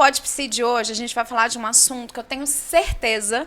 Pode Psi de hoje, a gente vai falar de um assunto que eu tenho certeza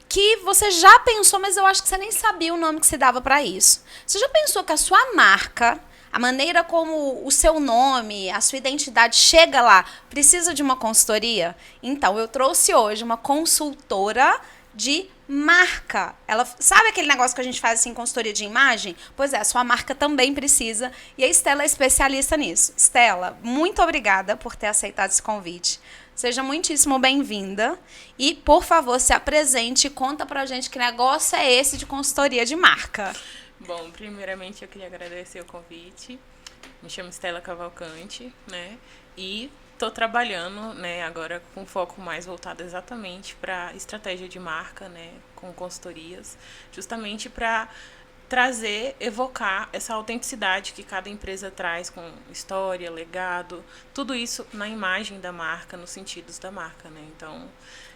que você já pensou, mas eu acho que você nem sabia o nome que se dava para isso. Você já pensou que a sua marca, a maneira como o seu nome, a sua identidade chega lá, precisa de uma consultoria? Então, eu trouxe hoje uma consultora de marca. Ela sabe aquele negócio que a gente faz assim, consultoria de imagem? Pois é, a sua marca também precisa. E a Estela é especialista nisso. Estela, muito obrigada por ter aceitado esse convite. Seja muitíssimo bem-vinda. E, por favor, se apresente e conta pra gente que negócio é esse de consultoria de marca. Bom, primeiramente eu queria agradecer o convite. Me chamo Estela Cavalcante, né? E estou trabalhando, né, agora com foco mais voltado exatamente para estratégia de marca, né, com consultorias, justamente para trazer, evocar essa autenticidade que cada empresa traz com história, legado, tudo isso na imagem da marca, nos sentidos da marca, né? Então,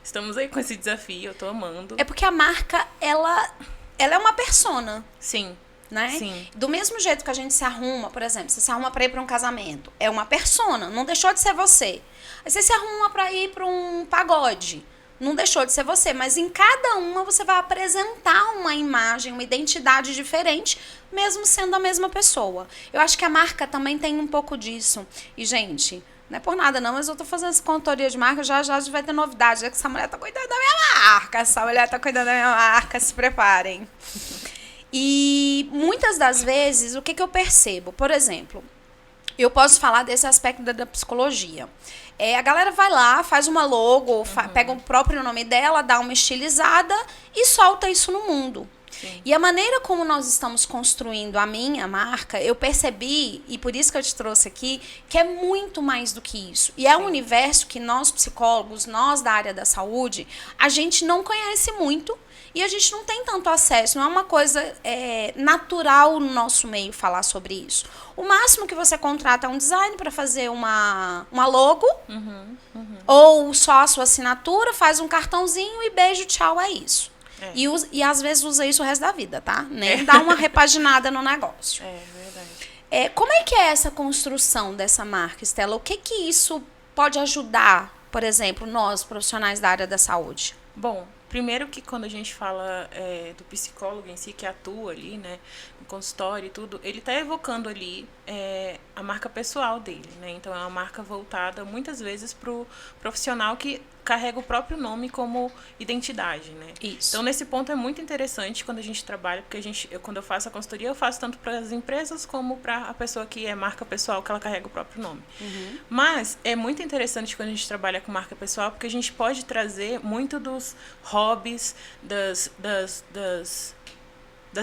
estamos aí com esse desafio, eu tô amando. É porque a marca, ela é uma persona. Sim. Né? Sim. Do mesmo jeito que a gente se arruma, por exemplo, você se arruma para ir para um casamento, é uma persona, não deixou de ser você. Aí você se arruma para ir para um pagode, não deixou de ser você, mas em cada uma você vai apresentar uma imagem, uma identidade diferente, mesmo sendo a mesma pessoa. Eu acho que a marca também tem um pouco disso. E, gente, não é por nada não, mas eu tô fazendo essa consultoria de marca, já vai ter novidade, já que essa mulher tá cuidando da minha marca, se preparem. E muitas das vezes, o que eu percebo? Por exemplo, eu posso falar desse aspecto da psicologia. A galera vai lá, faz uma logo, pega o próprio nome dela, dá uma estilizada e solta isso no mundo. Sim. E a maneira como nós estamos construindo a minha marca, eu percebi, e por isso que eu te trouxe aqui, que é muito mais do que isso. E é um universo que nós psicólogos, nós da área da saúde, a gente não conhece muito. E a gente não tem tanto acesso, não é uma coisa natural no nosso meio falar sobre isso. O máximo que você contrata é um design para fazer uma logo, ou só a sua assinatura, faz um cartãozinho e beijo, tchau, é isso. E às vezes usa isso o resto da vida, tá? Nem dá uma repaginada no negócio. É verdade. Como é que é essa construção dessa marca, Estela? O que isso pode ajudar, por exemplo, nós, profissionais da área da saúde? Bom, primeiro que quando a gente fala do psicólogo em si, que atua ali, né, no consultório e tudo, ele está evocando ali a marca pessoal dele, né? Então é uma marca voltada muitas vezes para o profissional que carrega o próprio nome como identidade, né? Isso. Então nesse ponto é muito interessante quando a gente trabalha, porque quando eu faço a consultoria, eu faço tanto para as empresas como para a pessoa que é marca pessoal, que ela carrega o próprio nome. Mas é muito interessante quando a gente trabalha com marca pessoal, porque a gente pode trazer muito dos hobbies, das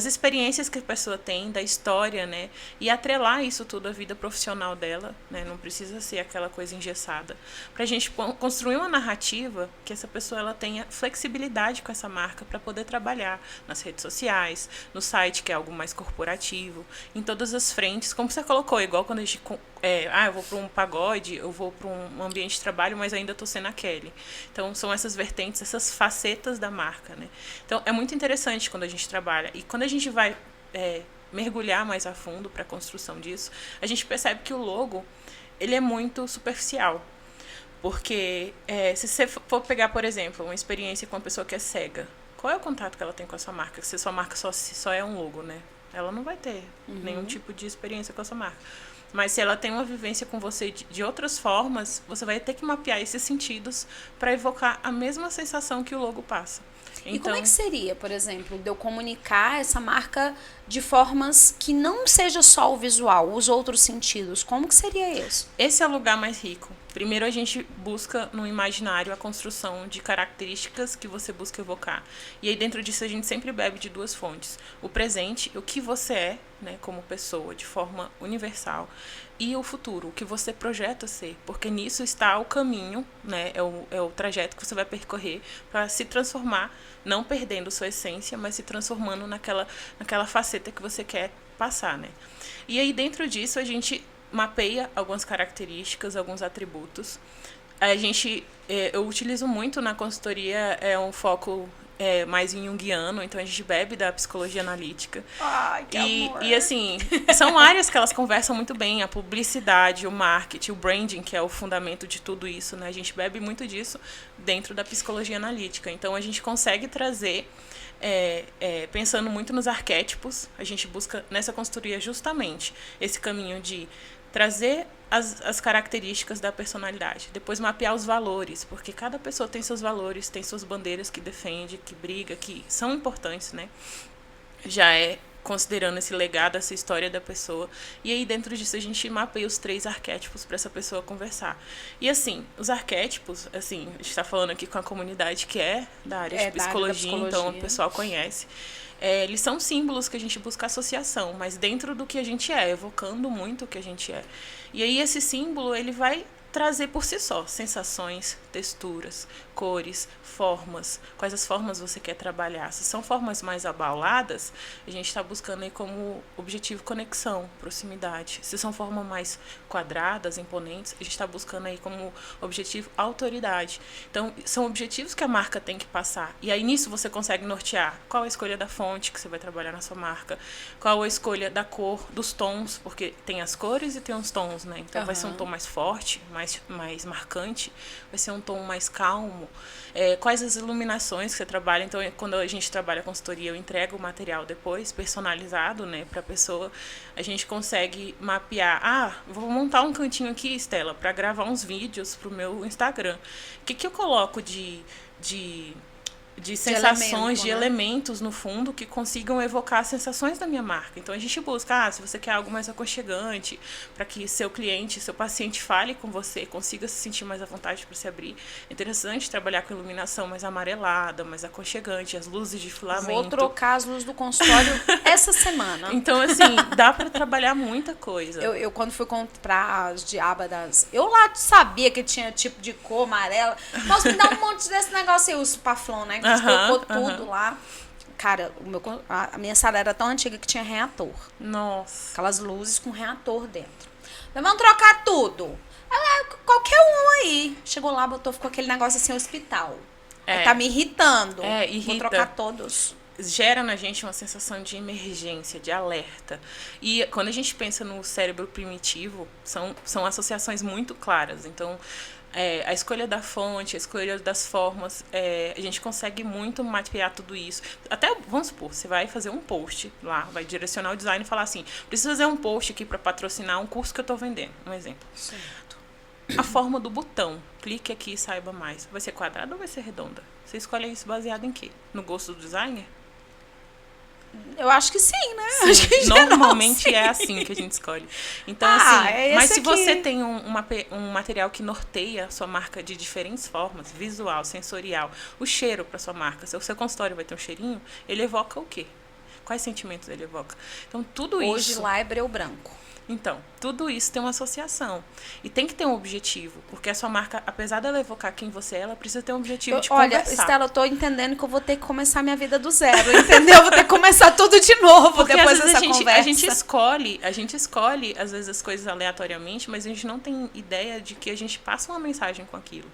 experiências que a pessoa tem, da história, né? E atrelar isso tudo à vida profissional dela, né? Não precisa ser aquela coisa engessada. Para a gente construir uma narrativa que essa pessoa ela tenha flexibilidade com essa marca para poder trabalhar nas redes sociais, no site, que é algo mais corporativo, em todas as frentes, como você colocou, igual quando a gente... eu vou para um pagode, eu vou para um ambiente de trabalho, mas ainda estou sendo a Kelly. Então, são essas vertentes, essas facetas da marca, né? Então, é muito interessante quando a gente trabalha. E quando a gente vai mergulhar mais a fundo para a construção disso, a gente percebe que o logo, ele é muito superficial. Porque se você for pegar, por exemplo, uma experiência com uma pessoa que é cega, qual é o contato que ela tem com a sua marca? Se a sua marca só é um logo, né? Ela não vai ter nenhum tipo de experiência com a sua marca. Mas se ela tem uma vivência com você de outras formas, você vai ter que mapear esses sentidos para evocar a mesma sensação que o logo passa. Então, e como é que seria, por exemplo, de eu comunicar essa marca de formas que não seja só o visual, os outros sentidos? Como que seria isso? Esse é o lugar mais rico. Primeiro a gente busca no imaginário a construção de características que você busca evocar. E aí dentro disso a gente sempre bebe de duas fontes. O presente, o que você é, né, como pessoa, de forma universal. E o futuro, o que você projeta ser. Porque nisso está o caminho, né, é o trajeto que você vai percorrer para se transformar, não perdendo sua essência, mas se transformando naquela faceta que você quer passar, né? E aí dentro disso a gente mapeia algumas características, alguns atributos. Eu utilizo muito na consultoria um foco mais junguiano, então a gente bebe da psicologia analítica. Ai, que amor. E assim, são áreas que elas conversam muito bem, a publicidade, o marketing, o branding, que é o fundamento de tudo isso, né? A gente bebe muito disso dentro da psicologia analítica. Então a gente consegue trazer, pensando muito nos arquétipos, a gente busca nessa consultoria justamente esse caminho de trazer as características da personalidade, depois mapear os valores, porque cada pessoa tem seus valores, tem suas bandeiras que defende, que briga, que são importantes, né? Já considerando esse legado, essa história da pessoa. E aí, dentro disso, a gente mapeia os 3 arquétipos para essa pessoa conversar. E, assim, os arquétipos, assim, a gente está falando aqui com a comunidade que é da área de psicologia, então o pessoal conhece. Eles são símbolos que a gente busca associação, mas dentro do que a gente evocando muito o que a gente é. E aí, esse símbolo, ele vai trazer por si só sensações, texturas, cores, formas, quais as formas você quer trabalhar. Se são formas mais abauladas, a gente está buscando aí como objetivo conexão, proximidade. Se são formas mais quadradas, imponentes, a gente está buscando aí como objetivo autoridade. Então, são objetivos que a marca tem que passar. E aí, nisso, você consegue nortear qual a escolha da fonte que você vai trabalhar na sua marca, qual a escolha da cor, dos tons, porque tem as cores e tem os tons, né? Então, vai ser um tom mais forte, mais marcante, vai ser um tom mais calmo. Quais as iluminações que você trabalha. Então, quando a gente trabalha consultoria, eu entrego o material depois, personalizado, né, para a pessoa. A gente consegue mapear. Vou montar um cantinho aqui, Estela, para gravar uns vídeos para o meu Instagram. O que eu coloco de sensações, de elementos no fundo que consigam evocar sensações da minha marca. Então a gente busca, se você quer algo mais aconchegante, para que seu cliente, seu paciente fale com você, consiga se sentir mais à vontade para se abrir. É interessante trabalhar com iluminação mais amarelada, mais aconchegante, as luzes de filamento. Vou trocar as luzes do consultório essa semana. Então, assim, dá para trabalhar muita coisa. Eu quando fui comprar as diábadas, eu lá sabia que tinha tipo de cor amarela. Nossa, me dá um monte desse negócio aí, os paflon, né? Que colocou tudo lá. Cara, a minha sala era tão antiga que tinha reator. Nossa. Aquelas luzes com reator dentro. Então, vamos trocar tudo. Qualquer um aí. Chegou lá, ficou aquele negócio assim, hospital. Aí tá me irritando. Irrita. Vou trocar todos. Gera na gente uma sensação de emergência, de alerta. E quando a gente pensa no cérebro primitivo, são associações muito claras. Então, a escolha da fonte, a escolha das formas, a gente consegue muito mapear tudo isso. Até, vamos supor, você vai fazer um post lá, vai direcionar o design e falar assim, preciso fazer um post aqui para patrocinar um curso que eu estou vendendo, um exemplo. Certo. A forma do botão, clique aqui e saiba mais. Vai ser quadrada ou vai ser redonda? Você escolhe isso baseado em quê? No gosto do designer? Eu acho que sim, né? Sim, acho que normalmente sim. é assim que a gente escolhe. Então, assim, mas se aqui. você tem um material que norteia a sua marca de diferentes formas, visual, sensorial, o cheiro para sua marca, se o seu consultório vai ter um cheirinho, ele evoca o quê? Quais sentimentos ele evoca? Então, tudo isso... Hoje lá é breu branco. Então, tudo isso tem uma associação. E tem que ter um objetivo, porque a sua marca, apesar dela evocar quem você é, ela precisa ter um objetivo de conversar. Olha, Estela, eu tô entendendo que eu vou ter que começar minha vida do zero, entendeu? Eu vou ter que começar tudo de novo porque depois às vezes dessa conversa. A gente escolhe, às vezes, as coisas aleatoriamente, mas a gente não tem ideia de que a gente passa uma mensagem com aquilo.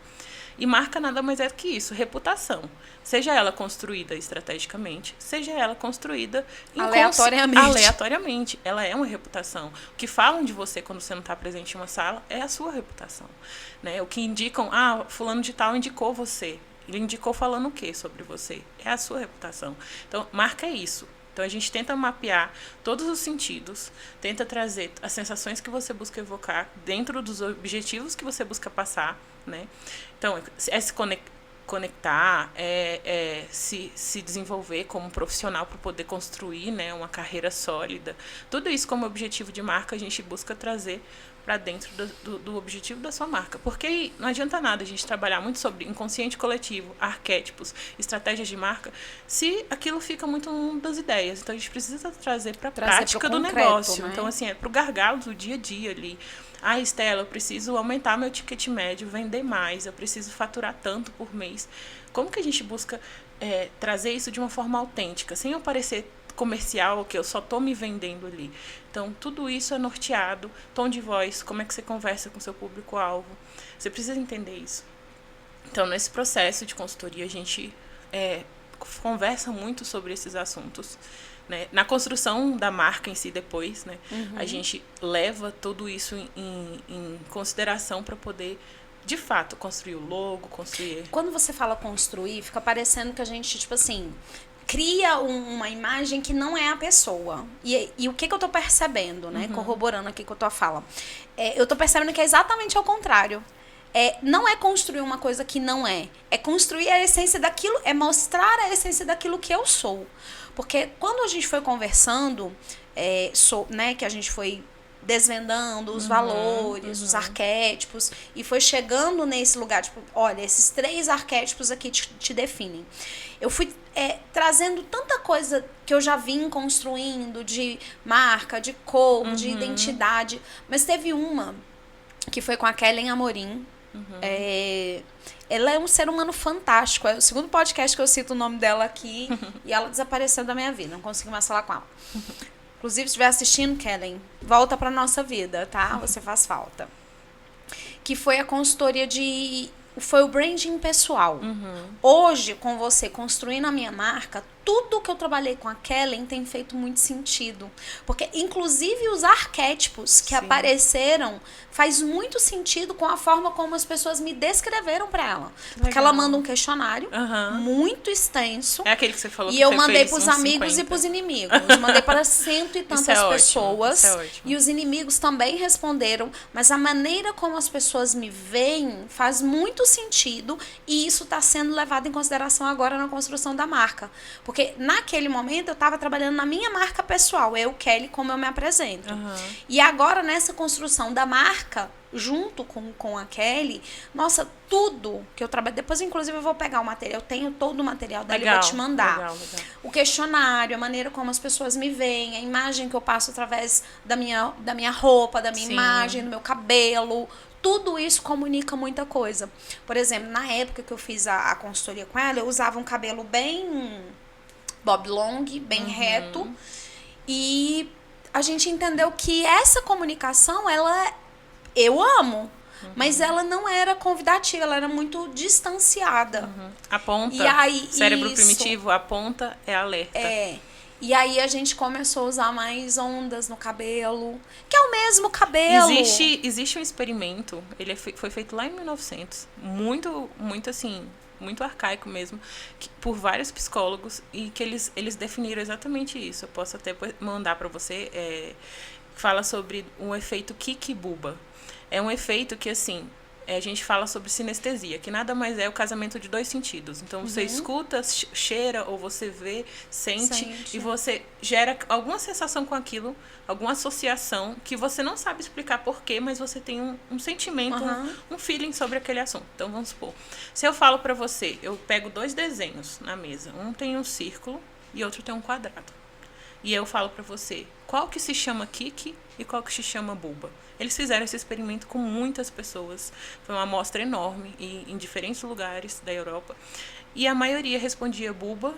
E marca nada mais é que isso, reputação. Seja ela construída estrategicamente, seja ela construída aleatoriamente. Ela é uma reputação. O que falam de você quando você não está presente em uma sala é a sua reputação. Né? O que indicam, fulano de tal indicou você. Ele indicou falando o quê sobre você? É a sua reputação. Então, marca isso. Então, a gente tenta mapear todos os sentidos, tenta trazer as sensações que você busca evocar dentro dos objetivos que você busca passar, né? Então, se conectar, se desenvolver como profissional para poder construir, né, uma carreira sólida. Tudo isso como objetivo de marca a gente busca trazer para dentro do objetivo da sua marca. Porque não adianta nada a gente trabalhar muito sobre inconsciente coletivo, arquétipos, estratégias de marca, se aquilo fica muito no mundo das ideias. Então, a gente precisa trazer para a prática do negócio. Né? Então, assim, para o gargalo do dia a dia ali. Estela, eu preciso aumentar meu ticket médio, vender mais, eu preciso faturar tanto por mês. Como que a gente busca trazer isso de uma forma autêntica, sem eu parecer comercial, que eu só estou me vendendo ali? Então, tudo isso é norteado, tom de voz, como é que você conversa com o seu público-alvo. Você precisa entender isso. Então, nesse processo de consultoria, a gente conversa muito sobre esses assuntos, né? Na construção da marca em si depois, né? A gente leva tudo isso em consideração para poder, de fato, construir o logo, construir... Quando você fala construir, fica parecendo que a gente, tipo assim, cria uma imagem que não é a pessoa. E o que eu tô percebendo, né? Corroborando aqui com a tua fala. Eu tô percebendo que é exatamente ao contrário. Não é construir uma coisa que não é. É construir a essência daquilo, é mostrar a essência daquilo que eu sou. Porque quando a gente foi conversando, né, que a gente foi desvendando os valores, os arquétipos, e foi chegando nesse lugar, tipo, olha, esses 3 arquétipos aqui te definem. Eu fui trazendo tanta coisa que eu já vim construindo, de marca, de cor, de identidade, mas teve uma que foi com a Kellen Amorim. Ela é um ser humano fantástico. É o segundo podcast que eu cito o nome dela aqui e ela desapareceu da minha vida. Não consegui mais falar com ela. Inclusive, se estiver assistindo, Kellen, volta pra nossa vida, tá? Você faz falta. Que foi a consultoria foi o branding pessoal. Hoje, com você construindo a minha marca, tudo que eu trabalhei com a Kellen tem feito muito sentido. Porque, inclusive, os arquétipos que apareceram faz muito sentido com a forma como as pessoas me descreveram para ela. Porque ela manda um questionário muito extenso. É aquele que você falou que E eu você mandei fez pros uns amigos 50. e pros inimigos. Mandei para 100 e tantas pessoas. Isso é ótimo. E os inimigos também responderam. Mas a maneira como as pessoas me veem faz muito sentido. E isso está sendo levado em consideração agora na construção da marca. Porque naquele momento eu estava trabalhando na minha marca pessoal. Eu, Kelly, como eu me apresento. E agora nessa construção da marca, junto com a Kelly, nossa, tudo que eu trabalho, depois inclusive eu vou pegar o material, eu tenho todo o material dela e vou te mandar. Legal. O questionário, a maneira como as pessoas me veem, a imagem que eu passo através da minha roupa, da minha imagem, do meu cabelo, tudo isso comunica muita coisa. Por exemplo, na época que eu fiz a consultoria com ela, eu usava um cabelo bem bob long, bem reto, e a gente entendeu que essa comunicação, eu amo, mas ela não era convidativa, ela era muito distanciada. A ponta, e aí, cérebro primitivo, a ponta é alerta. E aí a gente começou a usar mais ondas no cabelo, que é o mesmo cabelo. Existe um experimento, ele foi feito lá em 1900, muito assim, muito arcaico mesmo, por vários psicólogos, e que eles definiram exatamente isso. Eu posso até mandar para você, fala sobre um efeito Kiki-Buba. É um efeito que, assim, a gente fala sobre sinestesia, que nada mais é o casamento de 2 sentidos. Então, você escuta, cheira, ou você vê, sente, e você gera alguma sensação com aquilo, alguma associação, que você não sabe explicar porquê, mas você tem um sentimento, um feeling sobre aquele assunto. Então, vamos supor, se eu falo pra você, eu pego 2 desenhos na mesa, um tem um círculo e outro tem um quadrado. E eu falo pra você, qual que se chama Kiki e qual que se chama Buba? Eles fizeram esse experimento com muitas pessoas. Foi uma amostra enorme em diferentes lugares da Europa. E a maioria respondia Buba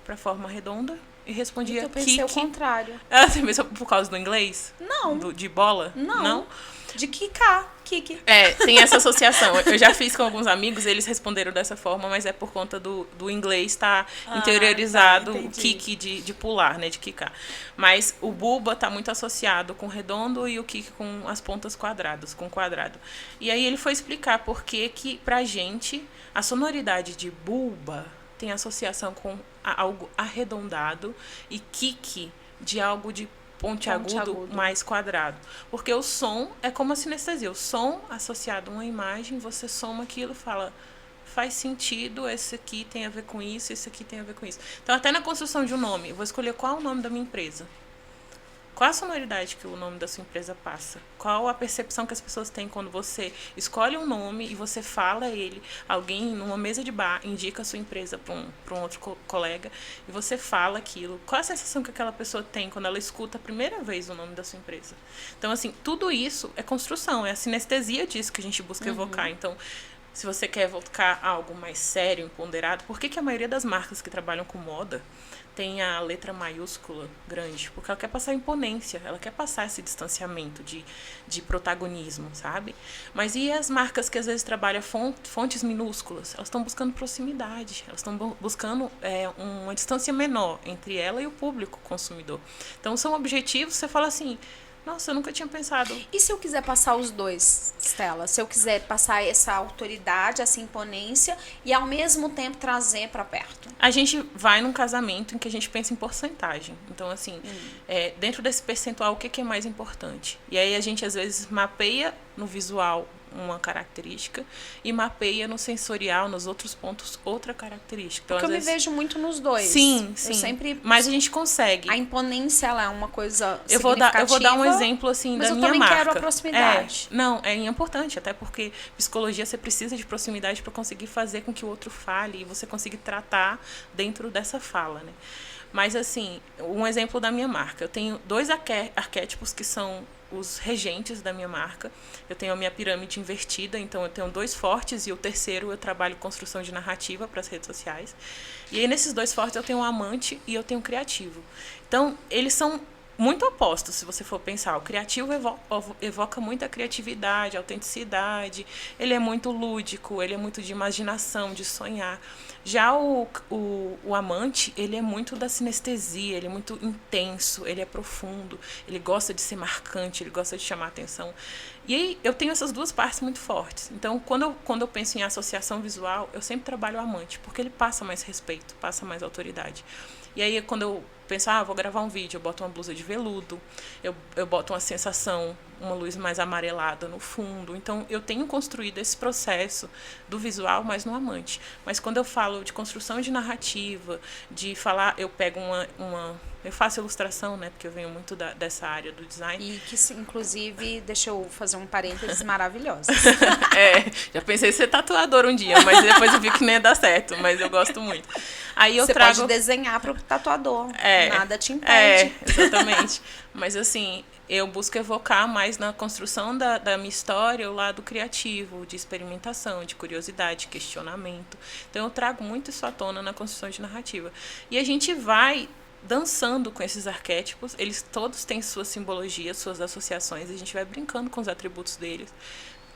para forma redonda e respondia eu pensei Kiki. o contrário. Você pensou por causa do inglês? Não. De bola? Não? De Kiki. Tem essa associação. Eu já fiz com alguns amigos, eles responderam dessa forma, mas é por conta do inglês estar interiorizado, o Kiki de pular, né, de quicar. Mas o Buba está muito associado com redondo e o Kiki com as pontas quadradas, com quadrado. E aí ele foi explicar por que pra gente a sonoridade de Buba tem associação com algo arredondado e Kiki de algo de pontiagudo mais quadrado. Porque o som é como a sinestesia. O som associado a uma imagem, você soma aquilo e fala, faz sentido, esse aqui tem a ver com isso, esse aqui tem a ver com isso. Então, até na construção de um nome, eu vou escolher qual é o nome da minha empresa. Qual a sonoridade que o nome da sua empresa passa? Qual a percepção que as pessoas têm quando você escolhe um nome e você fala ele, alguém numa mesa de bar indica a sua empresa para um outro colega e você fala aquilo? Qual a sensação que aquela pessoa tem quando ela escuta a primeira vez o nome da sua empresa? Então, assim, tudo isso é construção, é a sinestesia disso que a gente busca evocar. Então, se você quer evocar algo mais sério, ponderado, por que a maioria das marcas que trabalham com moda tem a letra maiúscula grande, porque ela quer passar imponência, ela quer passar esse distanciamento de protagonismo, sabe? Mas e as marcas que às vezes trabalham fontes minúsculas? Elas estão buscando proximidade, elas estão buscando uma distância menor entre ela e o público consumidor. Então são objetivos, você fala assim, nossa, eu nunca tinha pensado. E se eu quiser passar os dois, Stella? Se eu quiser passar essa autoridade, essa imponência e ao mesmo tempo trazer para perto? A gente vai num casamento em que a gente pensa em porcentagem. Então, assim, dentro desse percentual, o que é mais importante? E aí a gente, às vezes, mapeia no visual uma característica e mapeia no sensorial, nos outros pontos, outra característica. Então, porque eu me vejo muito nos dois. Sim, sim. Mas a gente consegue. A imponência, ela é uma coisa eu vou dar um exemplo, assim, da minha marca. Mas eu também quero a proximidade. Não, é importante, até porque psicologia você precisa de proximidade para conseguir fazer com que o outro fale e você consiga tratar dentro dessa fala, né? Mas, assim, um exemplo da minha marca. Eu tenho 2 arquétipos que são os regentes da minha marca. Eu tenho a minha pirâmide invertida, então eu tenho 2 fortes e o terceiro eu trabalho construção de narrativa para as redes sociais. E aí nesses 2 fortes eu tenho o amante e eu tenho o criativo. Então, eles são muito opostos, se você for pensar. O criativo evoca muita criatividade, autenticidade, ele é muito lúdico, ele é muito de imaginação, de sonhar. Já o amante, ele é muito da sinestesia, ele é muito intenso, ele é profundo, ele gosta de ser marcante, ele gosta de chamar atenção. E aí eu tenho essas 2 partes muito fortes. Então, quando eu penso em associação visual, eu sempre trabalho o amante, porque ele passa mais respeito, passa mais autoridade. E aí, quando eu penso, vou gravar um vídeo, eu boto uma blusa de veludo, eu boto uma sensação, uma luz mais amarelada no fundo. Então, eu tenho construído esse processo do visual, mas no amante. Mas quando eu falo de construção de narrativa, de falar, eu pego eu faço ilustração, né? Porque eu venho muito dessa área do design. E que, inclusive, deixa eu fazer um parênteses maravilhoso. Já pensei em ser tatuadora um dia, mas depois eu vi que não ia dar certo, mas eu gosto muito. Aí você pode desenhar para o tatuador, nada te impede. Exatamente. Mas, assim, eu busco evocar mais na construção da minha história o lado criativo, de experimentação, de curiosidade, de questionamento. Então, eu trago muito isso à tona na construção de narrativa. E a gente vai dançando com esses arquétipos, eles todos têm suas simbologias, suas associações, e a gente vai brincando com os atributos deles.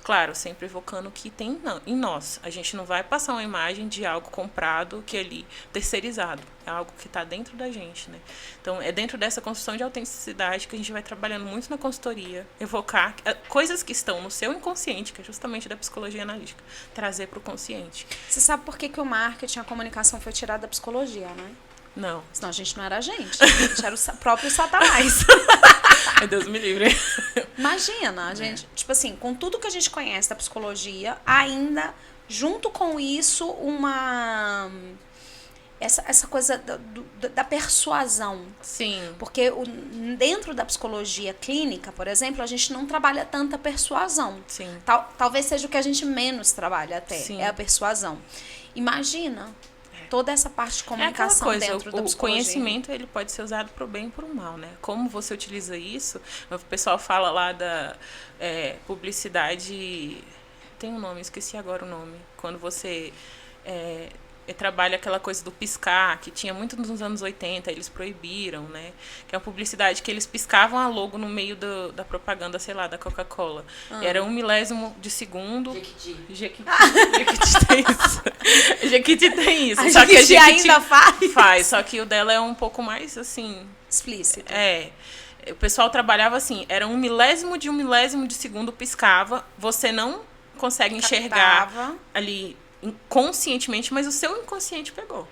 Claro, sempre evocando o que tem em nós. A gente não vai passar uma imagem de algo comprado, que é ali, terceirizado. É algo que está dentro da gente, né? Então, é dentro dessa construção de autenticidade que a gente vai trabalhando muito na consultoria, evocar coisas que estão no seu inconsciente, que é justamente da psicologia analítica, trazer para o consciente. Você sabe por que o marketing, a comunicação foi tirada da psicologia, né? Não. Senão a gente não era a gente era o próprio Satanás. Deus me livre. Imagina, a gente, tipo assim, com tudo que a gente conhece da psicologia, ainda, junto com isso, essa coisa da persuasão. Sim. Porque dentro da psicologia clínica, por exemplo, a gente não trabalha tanta persuasão. Sim. Talvez seja o que a gente menos trabalha até, Sim. é a persuasão. Imagina toda essa parte de comunicação dentro da psicologia. O conhecimento, ele pode ser usado para o bem e para o mal, né? Como você utiliza isso, o pessoal fala lá da publicidade, tem um nome, esqueci agora o nome, quando você trabalha aquela coisa do piscar, que tinha muito nos anos 80, eles proibiram, né? Que é uma publicidade que eles piscavam a logo no meio da propaganda, sei lá, da Coca-Cola. Era 1 milésimo de segundo. Jequiti tem isso. Jequiti tem isso. Só que a Jequiti ainda faz, só que o dela é um pouco mais, assim... explícito. O pessoal trabalhava assim, era 1 milésimo de segundo piscava, você não consegue enxergar ali inconscientemente, mas o seu inconsciente pegou.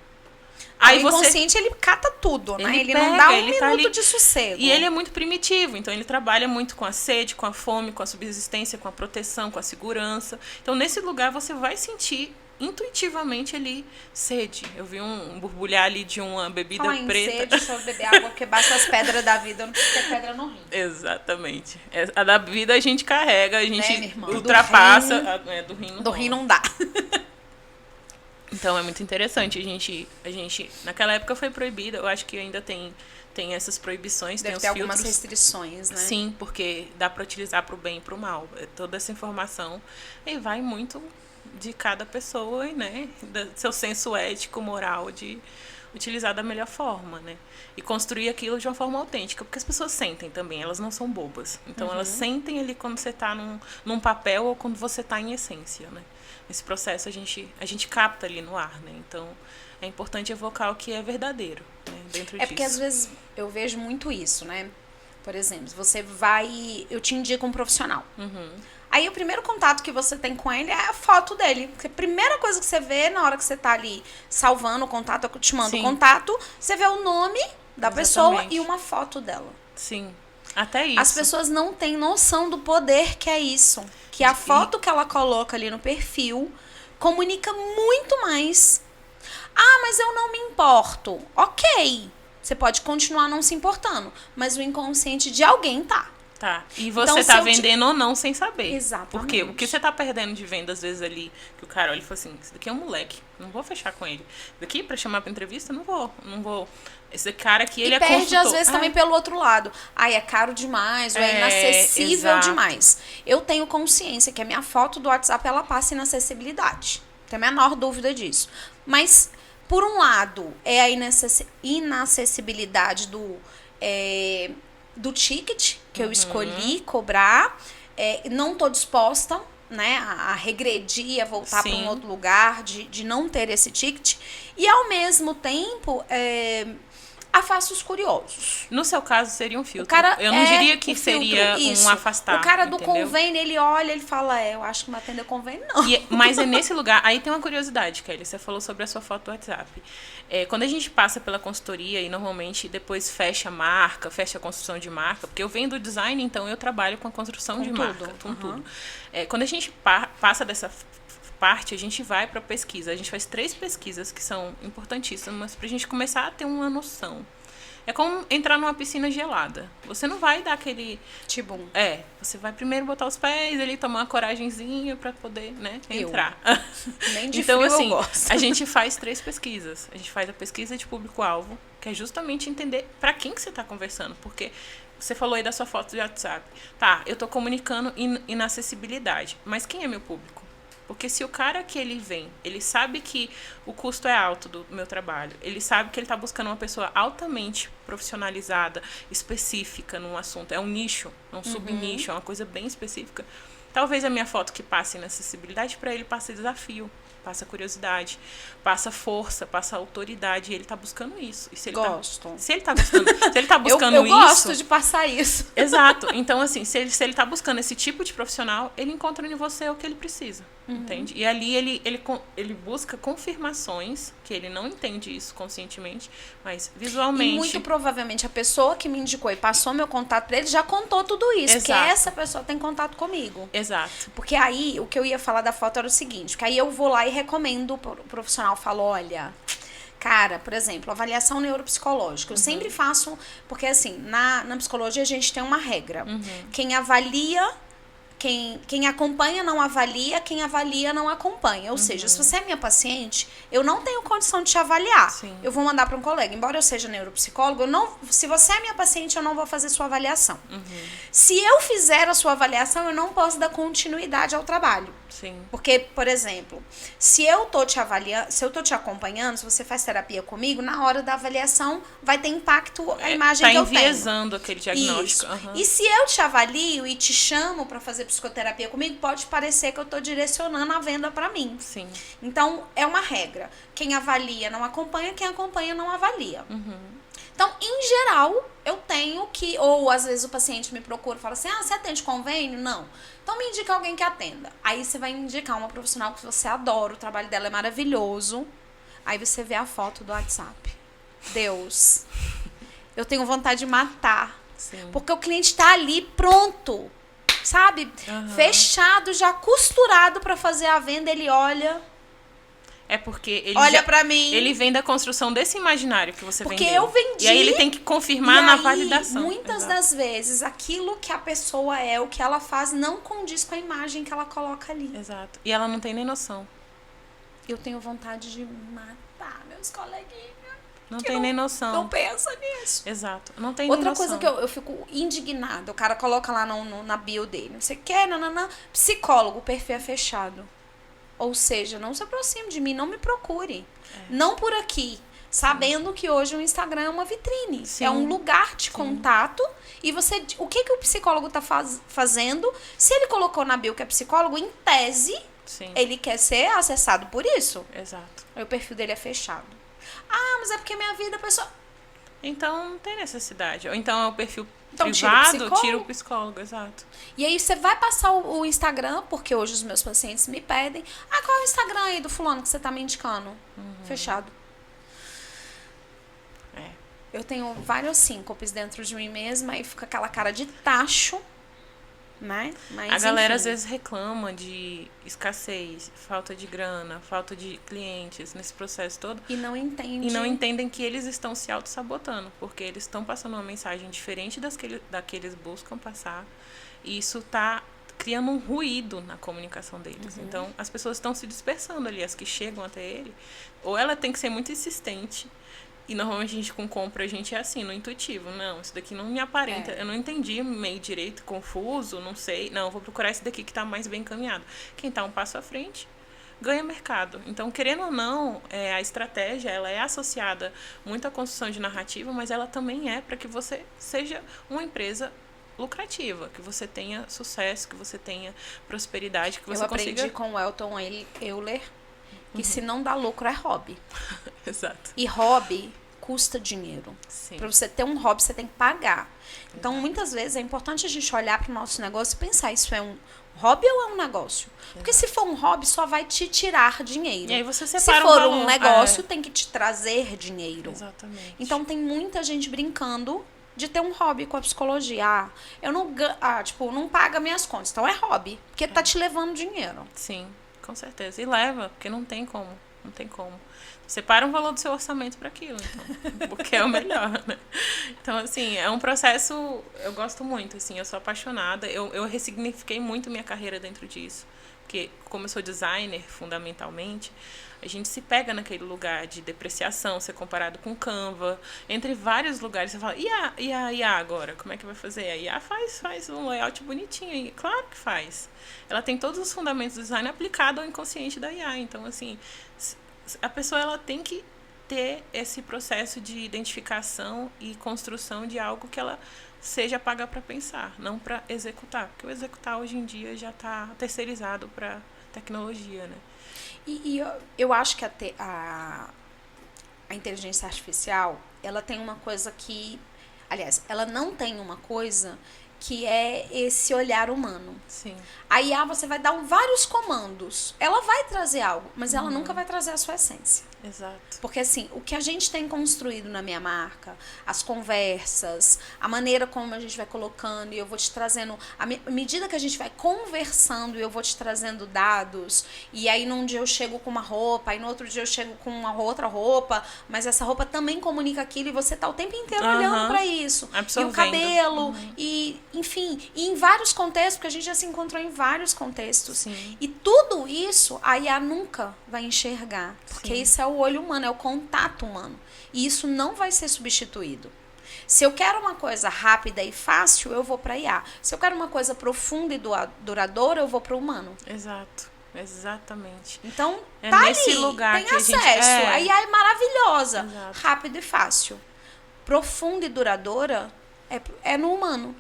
Aí o inconsciente, ele cata tudo, né? Ele não dá um minuto de sossego. E ele é muito primitivo, então ele trabalha muito com a sede, com a fome, com a subsistência, com a proteção, com a segurança. Então, nesse lugar, você vai sentir intuitivamente ali sede. Eu vi um borbulhar ali de uma bebida preta. Sede, deixa eu beber água, porque basta as pedras da vida, eu não preciso ter pedra no rim. Exatamente. A da vida a gente carrega, a gente ultrapassa. Do rim não dá. Então, é muito interessante. A gente, naquela época foi proibida, eu acho que ainda tem essas proibições, Deve tem ter os filtros. Algumas restrições, né? Sim, porque dá para utilizar para o bem e para o mal. Toda essa informação e vai muito de cada pessoa, né? Do seu senso ético, moral, de utilizar da melhor forma, né? E construir aquilo de uma forma autêntica, porque as pessoas sentem também, elas não são bobas. Então, elas sentem ali quando você está num papel ou quando você está em essência, né? Nesse processo, a gente capta ali no ar, né? Então, é importante evocar o que é verdadeiro, né? Dentro disso. É porque, às vezes, eu vejo muito isso, né? Por exemplo, você vai... Eu te indico um profissional. Aí, o primeiro contato que você tem com ele é a foto dele. Porque a primeira coisa que você vê na hora que você tá ali salvando o contato, te manda o contato, você vê o nome da pessoa e uma foto dela. Sim, até isso. As pessoas não têm noção do poder que é isso. Que a foto que ela coloca ali no perfil comunica muito mais. Ah, mas eu não me importo. Ok, você pode continuar não se importando, mas o inconsciente de alguém tá. Tá. E você tá vendendo ou não sem saber. Exatamente. Porque o que você tá perdendo de venda, às vezes, ali, que o cara olha e fala assim, esse daqui é um moleque, não vou fechar com ele. Esse daqui, pra chamar pra entrevista, não vou. Esse cara aqui, ele é consultor. E perde, às vezes, também pelo outro lado. Ai, é caro demais, ou é inacessível demais. Eu tenho consciência que a minha foto do WhatsApp, ela passa inacessibilidade. Não tenho a menor dúvida disso. Mas, por um lado, é a inacessibilidade do ticket que eu escolhi cobrar. Não tô disposta, né, a regredir, a voltar para um outro lugar, de não ter esse ticket. E, ao mesmo tempo, afasta os curiosos. No seu caso, seria um filtro. Eu não diria que seria um afastar. O cara do convênio, ele olha, ele fala, eu acho que não atendeu convênio, não. Mas é nesse lugar, aí tem uma curiosidade, Kelly, você falou sobre a sua foto do WhatsApp. Quando a gente passa pela consultoria e normalmente depois fecha a marca, fecha a construção de marca, porque eu venho do design, então eu trabalho com a construção de marca, com tudo. Quando a gente passa dessa parte, a gente vai para pesquisa. A gente faz 3 pesquisas que são importantíssimas para a gente começar a ter uma noção. É como entrar numa piscina gelada. Você não vai dar aquele... Tibum. Você vai primeiro botar os pés ali, tomar uma coragenzinha para poder, né, entrar. Nem de então, frio assim, eu gosto. A gente faz 3 pesquisas. A gente faz a pesquisa de público-alvo, que é justamente entender para quem que você está conversando. Porque você falou aí da sua foto de WhatsApp. Tá, eu tô comunicando inacessibilidade. Mas quem é meu público? Porque se o cara que ele vem, ele sabe que o custo é alto do meu trabalho, ele sabe que ele está buscando uma pessoa altamente profissionalizada, específica num assunto, é um nicho, é um subnicho, é uma coisa bem específica. Talvez a minha foto que passe inacessibilidade, para ele passe desafio, passa curiosidade, passa força, passa autoridade, e ele está buscando isso. E se ele se ele tá buscando eu isso... Eu gosto de passar isso. Exato. Então, assim, se ele tá buscando esse tipo de profissional, ele encontra em você o que ele precisa. Entende? E ali ele busca confirmações, que ele não entende isso conscientemente, mas visualmente... E muito provavelmente a pessoa que me indicou e passou meu contato pra ele já contou tudo isso. Exato. Porque essa pessoa tem contato comigo. Exato. Porque aí, o que eu ia falar da foto era o seguinte, que aí eu vou lá e recomendo, o profissional fala, olha... Cara, por exemplo, avaliação neuropsicológica. Eu sempre faço... Porque, assim, na psicologia a gente tem uma regra. Quem avalia... Quem acompanha não avalia, quem avalia não acompanha. Ou seja, se você é minha paciente, eu não tenho condição de te avaliar. Sim. Eu vou mandar para um colega. Embora eu seja neuropsicólogo, se você é minha paciente, eu não vou fazer sua avaliação. Se eu fizer a sua avaliação, eu não posso dar continuidade ao trabalho. Sim. Porque, por exemplo, se eu tô te avaliando, se eu tô te acompanhando, se você faz terapia comigo, na hora da avaliação vai ter impacto a imagem que eu tenho. Tá enviesando aquele diagnóstico. E se eu te avalio e te chamo para fazer psicoterapia comigo, pode parecer que eu tô direcionando a venda para mim. Sim. Então, é uma regra. Quem avalia não acompanha, quem acompanha não avalia. Então, em geral, eu tenho que... Ou, às vezes, o paciente me procura e fala assim, você atende convênio? Não. Então, me indica alguém que atenda. Aí, você vai indicar uma profissional que você adora, o trabalho dela é maravilhoso. Aí, você vê a foto do WhatsApp. Deus, eu tenho vontade de matar. Sim. Porque o cliente tá ali pronto, sabe? Fechado, já costurado para fazer a venda, ele olha... É porque ele olha pra mim. Ele vem da construção desse imaginário que você vendeu. Porque eu vendi. E aí ele tem que confirmar na validação. Muitas das vezes, aquilo que a pessoa é, o que ela faz, não condiz com a imagem que ela coloca ali. Exato. E ela não tem nem noção. Eu tenho vontade de matar meus coleguinhas. Não tem nem noção. Não pensa nisso. Exato. Não tem nem noção. Outra coisa que eu fico indignada, o cara coloca lá na bio dele. Você quer, nananã, psicólogo, o perfil é fechado. Ou seja, não se aproxime de mim, não me procure. Não por aqui. sabendo que hoje o Instagram é uma vitrine. Sim. É um lugar de contato. E você, o que o psicólogo está fazendo? Se ele colocou na bio que é psicólogo, em tese, Sim. ele quer ser acessado por isso. Exato. Aí o perfil dele é fechado. Ah, mas é porque minha vida, a pessoa... Então, não tem necessidade. Ou então é o perfil Então, privado, tira o psicólogo, exato. E aí você vai passar o Instagram, porque hoje os meus pacientes me pedem. Ah, qual é o Instagram aí do fulano que você tá me indicando? Fechado. É. Eu tenho vários síncopes dentro de mim mesma e fica aquela cara de tacho, né? Mas, A galera enfim. às vezes reclama de escassez, falta de grana, falta de clientes nesse processo todo. E não entende. E não entendem que eles estão se auto-sabotando, porque eles estão passando uma mensagem diferente da que eles buscam passar. E isso está criando um ruído na comunicação deles. Então, as pessoas estão se dispersando ali, as que chegam até ele. Ou ela tem que ser muito insistente. E normalmente a gente com compra, a gente é assim, no intuitivo. Não, isso daqui não me aparenta. Eu não entendi meio direito, confuso, não sei. Não, eu vou procurar esse daqui que está mais bem encaminhado. Quem está um passo à frente ganha mercado. Então, querendo ou não, a estratégia ela é associada muito à construção de narrativa, mas ela também é para que você seja uma empresa lucrativa, que você tenha sucesso, que você tenha prosperidade, que você aprendi consiga... com o Elton Euler que se não dá lucro é hobby. Exato. E hobby custa dinheiro. Sim. Para você ter um hobby, você tem que pagar. Então, muitas vezes, é importante a gente olhar para o nosso negócio e pensar, isso é um hobby ou é um negócio? Porque se for um hobby, só vai te tirar dinheiro. E aí você Se separa for valor. um negócio, tem que te trazer dinheiro. Exatamente. Então, tem muita gente brincando de ter um hobby com a psicologia. Eu não, não paga minhas contas. Então, é hobby. Porque tá te levando dinheiro. Sim, com certeza. E leva, porque não tem como. Não tem como. Separa um valor do seu orçamento para aquilo, então, porque é o melhor, né? Então, assim, é um processo, eu gosto muito, assim, eu sou apaixonada, eu ressignifiquei muito minha carreira dentro disso, porque como eu sou designer, fundamentalmente, a gente se pega naquele lugar de depreciação, ser comparado com Canva, entre vários lugares, você fala, e a IA agora, como é que vai fazer? A IA faz um layout bonitinho, e claro que faz. Ela tem todos os fundamentos do design aplicado ao inconsciente da IA, então, assim, a pessoa ela tem que ter esse processo de identificação e construção de algo que ela seja paga para pensar, não para executar. Porque o executar hoje em dia já está terceirizado para tecnologia, né? E eu acho que a inteligência artificial, ela tem uma coisa que... Aliás, ela não tem uma coisa que é esse olhar humano. Sim. A IA, você vai dar vários comandos. Ela vai trazer algo, mas ela nunca vai trazer a sua essência. Exato. Porque, assim, o que a gente tem construído na minha marca, as conversas, a maneira como a gente vai colocando, e eu vou te trazendo... À medida que a gente vai conversando e eu vou te trazendo dados, e aí num dia eu chego com uma roupa, aí no outro dia eu chego com uma outra roupa, mas essa roupa também comunica aquilo, e você tá o tempo inteiro olhando pra isso. Absorvendo. E o cabelo, e, enfim, e em vários contextos, porque a gente já se encontrou em vários contextos. Sim. E tudo isso a IA nunca vai enxergar, porque Sim. isso é o olho humano, é o contato humano. E isso não vai ser substituído. Se eu quero uma coisa rápida e fácil, eu vou para IA. Se eu quero uma coisa profunda e duradoura, eu vou para o humano. Exato. Exatamente. Então, É tá nesse ali, lugar tem que a acesso. gente... A IA é maravilhosa, Exato. rápido e fácil. Profunda e duradoura é no humano.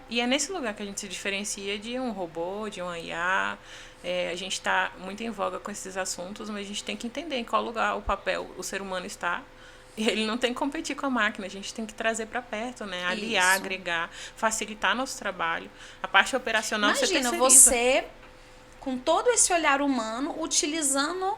E é nesse lugar que a gente se diferencia de um robô, de uma IA. A gente está muito em voga com esses assuntos, mas a gente tem que entender em qual lugar o papel o ser humano está. E ele não tem que competir com a máquina, a gente tem que trazer para perto, né? Aliar, Isso. agregar, facilitar nosso trabalho. A parte operacional Imagina você você, com todo esse olhar humano, utilizando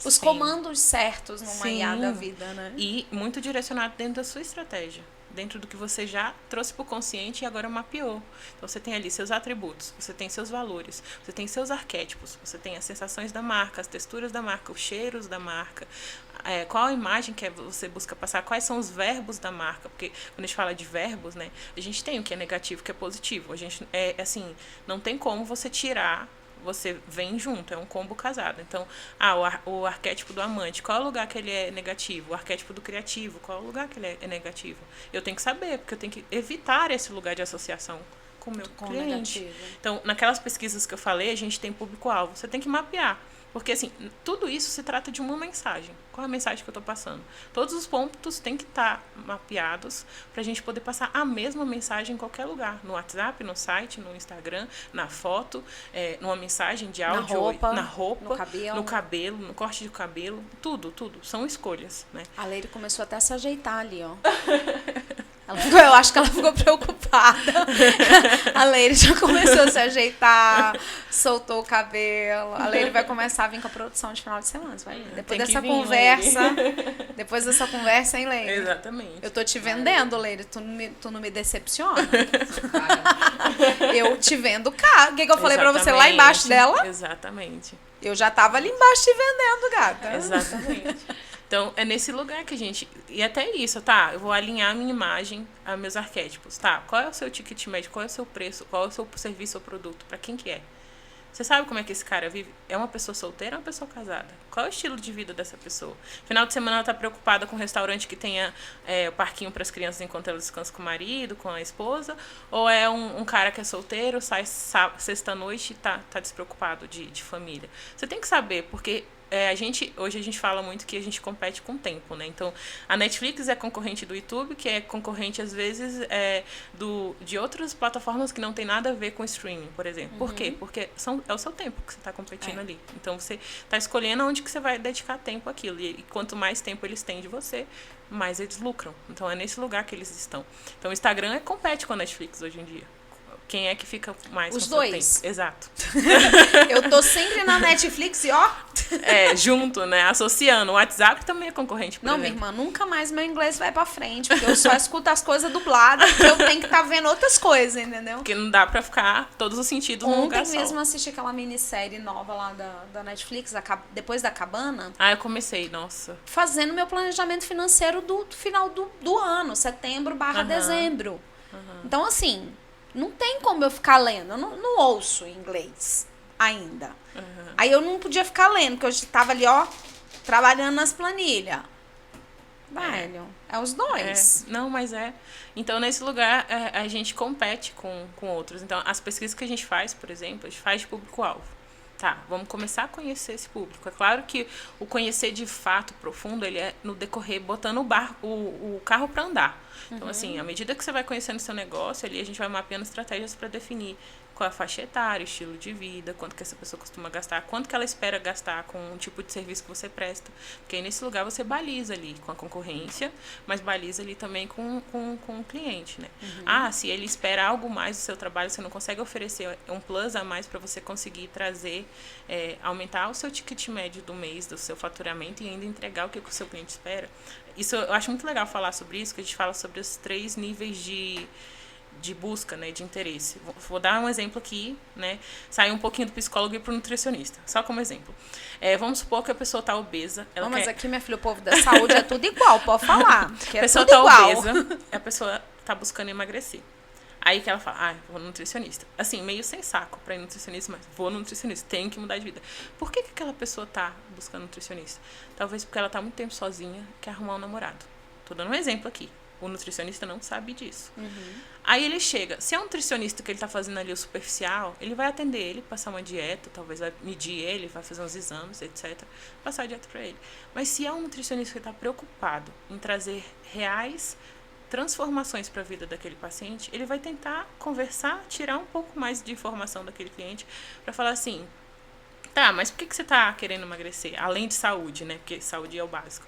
os Sim. comandos certos numa Sim. IA da vida, né? E muito direcionado dentro da sua estratégia. Dentro do que você já trouxe para o consciente e agora mapeou. Então, você tem ali seus atributos, você tem seus valores, você tem seus arquétipos, você tem as sensações da marca, as texturas da marca, os cheiros da marca, qual a imagem que você busca passar, quais são os verbos da marca. Porque quando a gente fala de verbos, né, a gente tem o que é negativo e o que é positivo. A gente, assim, não tem como você tirar... Você vem junto, é um combo casado. Então, o arquétipo do amante, qual é o lugar que ele é negativo? O arquétipo do criativo, qual é o lugar que ele é negativo? Eu tenho que saber, porque eu tenho que evitar esse lugar de associação com o meu cliente. Negativo. Então, naquelas pesquisas que eu falei, a gente tem público-alvo. Você tem que mapear. Porque, assim, tudo isso se trata de uma mensagem. Qual é a mensagem que eu estou passando? Todos os pontos têm que estar mapeados para a gente poder passar a mesma mensagem em qualquer lugar. No WhatsApp, no site, no Instagram, na foto, numa mensagem de áudio, na roupa, no cabelo, no corte de cabelo. Tudo. São escolhas, né? A Leire começou até a se ajeitar ali, ó. Eu acho que ela ficou preocupada. A Leire já começou a se ajeitar, soltou o cabelo. A Leire vai começar a vir com a produção de final de semana. Vai. Depois dessa conversa, hein, Leire? Exatamente. Eu tô te vendendo, Leire. Tu não me decepciona. Eu te vendo cá. O que eu falei pra você lá embaixo dela? Exatamente. Eu já tava ali embaixo te vendendo, gata. Exatamente. Então, é nesse lugar que a gente... E até isso, tá? Eu vou alinhar a minha imagem a meus arquétipos. Tá, qual é o seu ticket médio? Qual é o seu preço? Qual é o seu serviço ou produto? Pra quem que é? Você sabe como é que esse cara vive? É uma pessoa solteira ou uma pessoa casada? Qual é o estilo de vida dessa pessoa? Final de semana ela tá preocupada com um restaurante que tenha o parquinho para as crianças enquanto ela descansa com o marido, com a esposa? Ou é um cara que é solteiro, sai sexta-noite e tá despreocupado de família? Você tem que saber, porque... hoje a gente fala muito que a gente compete com o tempo, né? Então, a Netflix é concorrente do YouTube, que é concorrente, às vezes, de outras plataformas que não tem nada a ver com streaming, por exemplo. Por quê? Porque é o seu tempo que você está competindo ali. Então, você está escolhendo onde que você vai dedicar tempo àquilo. E quanto mais tempo eles têm de você, mais eles lucram. Então, é nesse lugar que eles estão. Então, o Instagram compete com a Netflix hoje em dia. Quem é que fica mais os dois. Tempo? Exato. Eu tô sempre na Netflix e ó... junto, né? Associando. O WhatsApp também é concorrente, por exemplo. Minha irmã, nunca mais meu inglês vai pra frente, porque eu só escuto as coisas dubladas, porque eu tenho que estar vendo outras coisas, entendeu? Porque não dá pra ficar todos os sentidos num lugar só. Ontem mesmo assisti aquela minissérie nova lá da Netflix, Depois da Cabana. Eu comecei, nossa. Fazendo meu planejamento financeiro do final do ano, setembro/dezembro. Então, assim... Não tem como eu ficar lendo. Eu não ouço inglês ainda. Aí eu não podia ficar lendo, porque eu estava ali, ó, trabalhando nas planilhas. Velho, é os dois. Não, mas Então, nesse lugar, a gente compete com outros. Então, as pesquisas que a gente faz, por exemplo, a gente faz de público-alvo. Tá, vamos começar a conhecer esse público. É claro que o conhecer de fato profundo, ele é no decorrer, botando o carro para andar. Então, assim, à medida que você vai conhecendo o seu negócio, ali a gente vai mapeando estratégias para definir qual é a faixa etária, estilo de vida, quanto que essa pessoa costuma gastar, quanto que ela espera gastar com o tipo de serviço que você presta. Porque aí, nesse lugar, você baliza ali com a concorrência, mas baliza ali também com o cliente, né? Se ele espera algo mais do seu trabalho, você não consegue oferecer um plus a mais para você conseguir trazer, aumentar o seu ticket médio do mês, do seu faturamento e ainda entregar o que o seu cliente espera. Isso, eu acho muito legal falar sobre isso, que a gente fala sobre os 3 níveis de busca, né, de interesse. Vou dar um exemplo aqui, né, sair um pouquinho do psicólogo e ir para o nutricionista, só como exemplo. Vamos supor que a pessoa está obesa. Mas aqui, minha filha, o povo da saúde é tudo igual, pode falar. A pessoa está obesa, a pessoa está buscando emagrecer. Aí que ela fala, vou no nutricionista. Assim, meio sem saco para ir no nutricionista, mas vou no nutricionista, tenho que mudar de vida. Por que aquela pessoa tá buscando nutricionista? Talvez porque ela tá muito tempo sozinha, quer arrumar um namorado. Tô dando um exemplo aqui. O nutricionista não sabe disso. Aí ele chega, se é um nutricionista que ele tá fazendo ali o superficial, ele vai atender ele, passar uma dieta, talvez vai medir ele, vai fazer uns exames, etc. Passar a dieta para ele. Mas se é um nutricionista que está preocupado em trazer reais transformações para a vida daquele paciente, ele vai tentar conversar, tirar um pouco mais de informação daquele cliente para falar assim, tá, mas por que você está querendo emagrecer? Além de saúde, né? Porque saúde é o básico.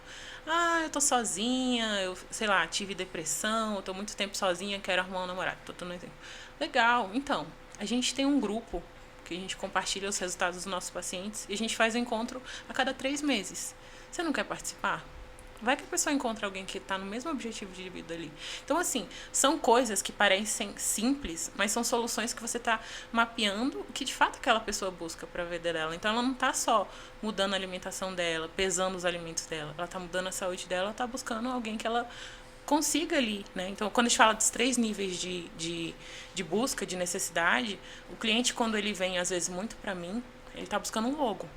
Eu tô sozinha, eu, sei lá, tive depressão, eu tô muito tempo sozinha, quero arrumar um namorado. Tô dando um exemplo. Legal, então, a gente tem um grupo que a gente compartilha os resultados dos nossos pacientes e a gente faz um encontro a cada 3 meses. Você não quer participar? Vai que a pessoa encontra alguém que está no mesmo objetivo de vida ali. Então, assim, são coisas que parecem simples, mas são soluções que você está mapeando o que de fato aquela pessoa busca para a vida dela. Então, ela não está só mudando a alimentação dela, pesando os alimentos dela. Ela está mudando a saúde dela, ela está buscando alguém que ela consiga ali, né? Então, quando a gente fala dos 3 níveis de busca, de necessidade, o cliente, quando ele vem, às vezes, muito para mim, ele está buscando um logo.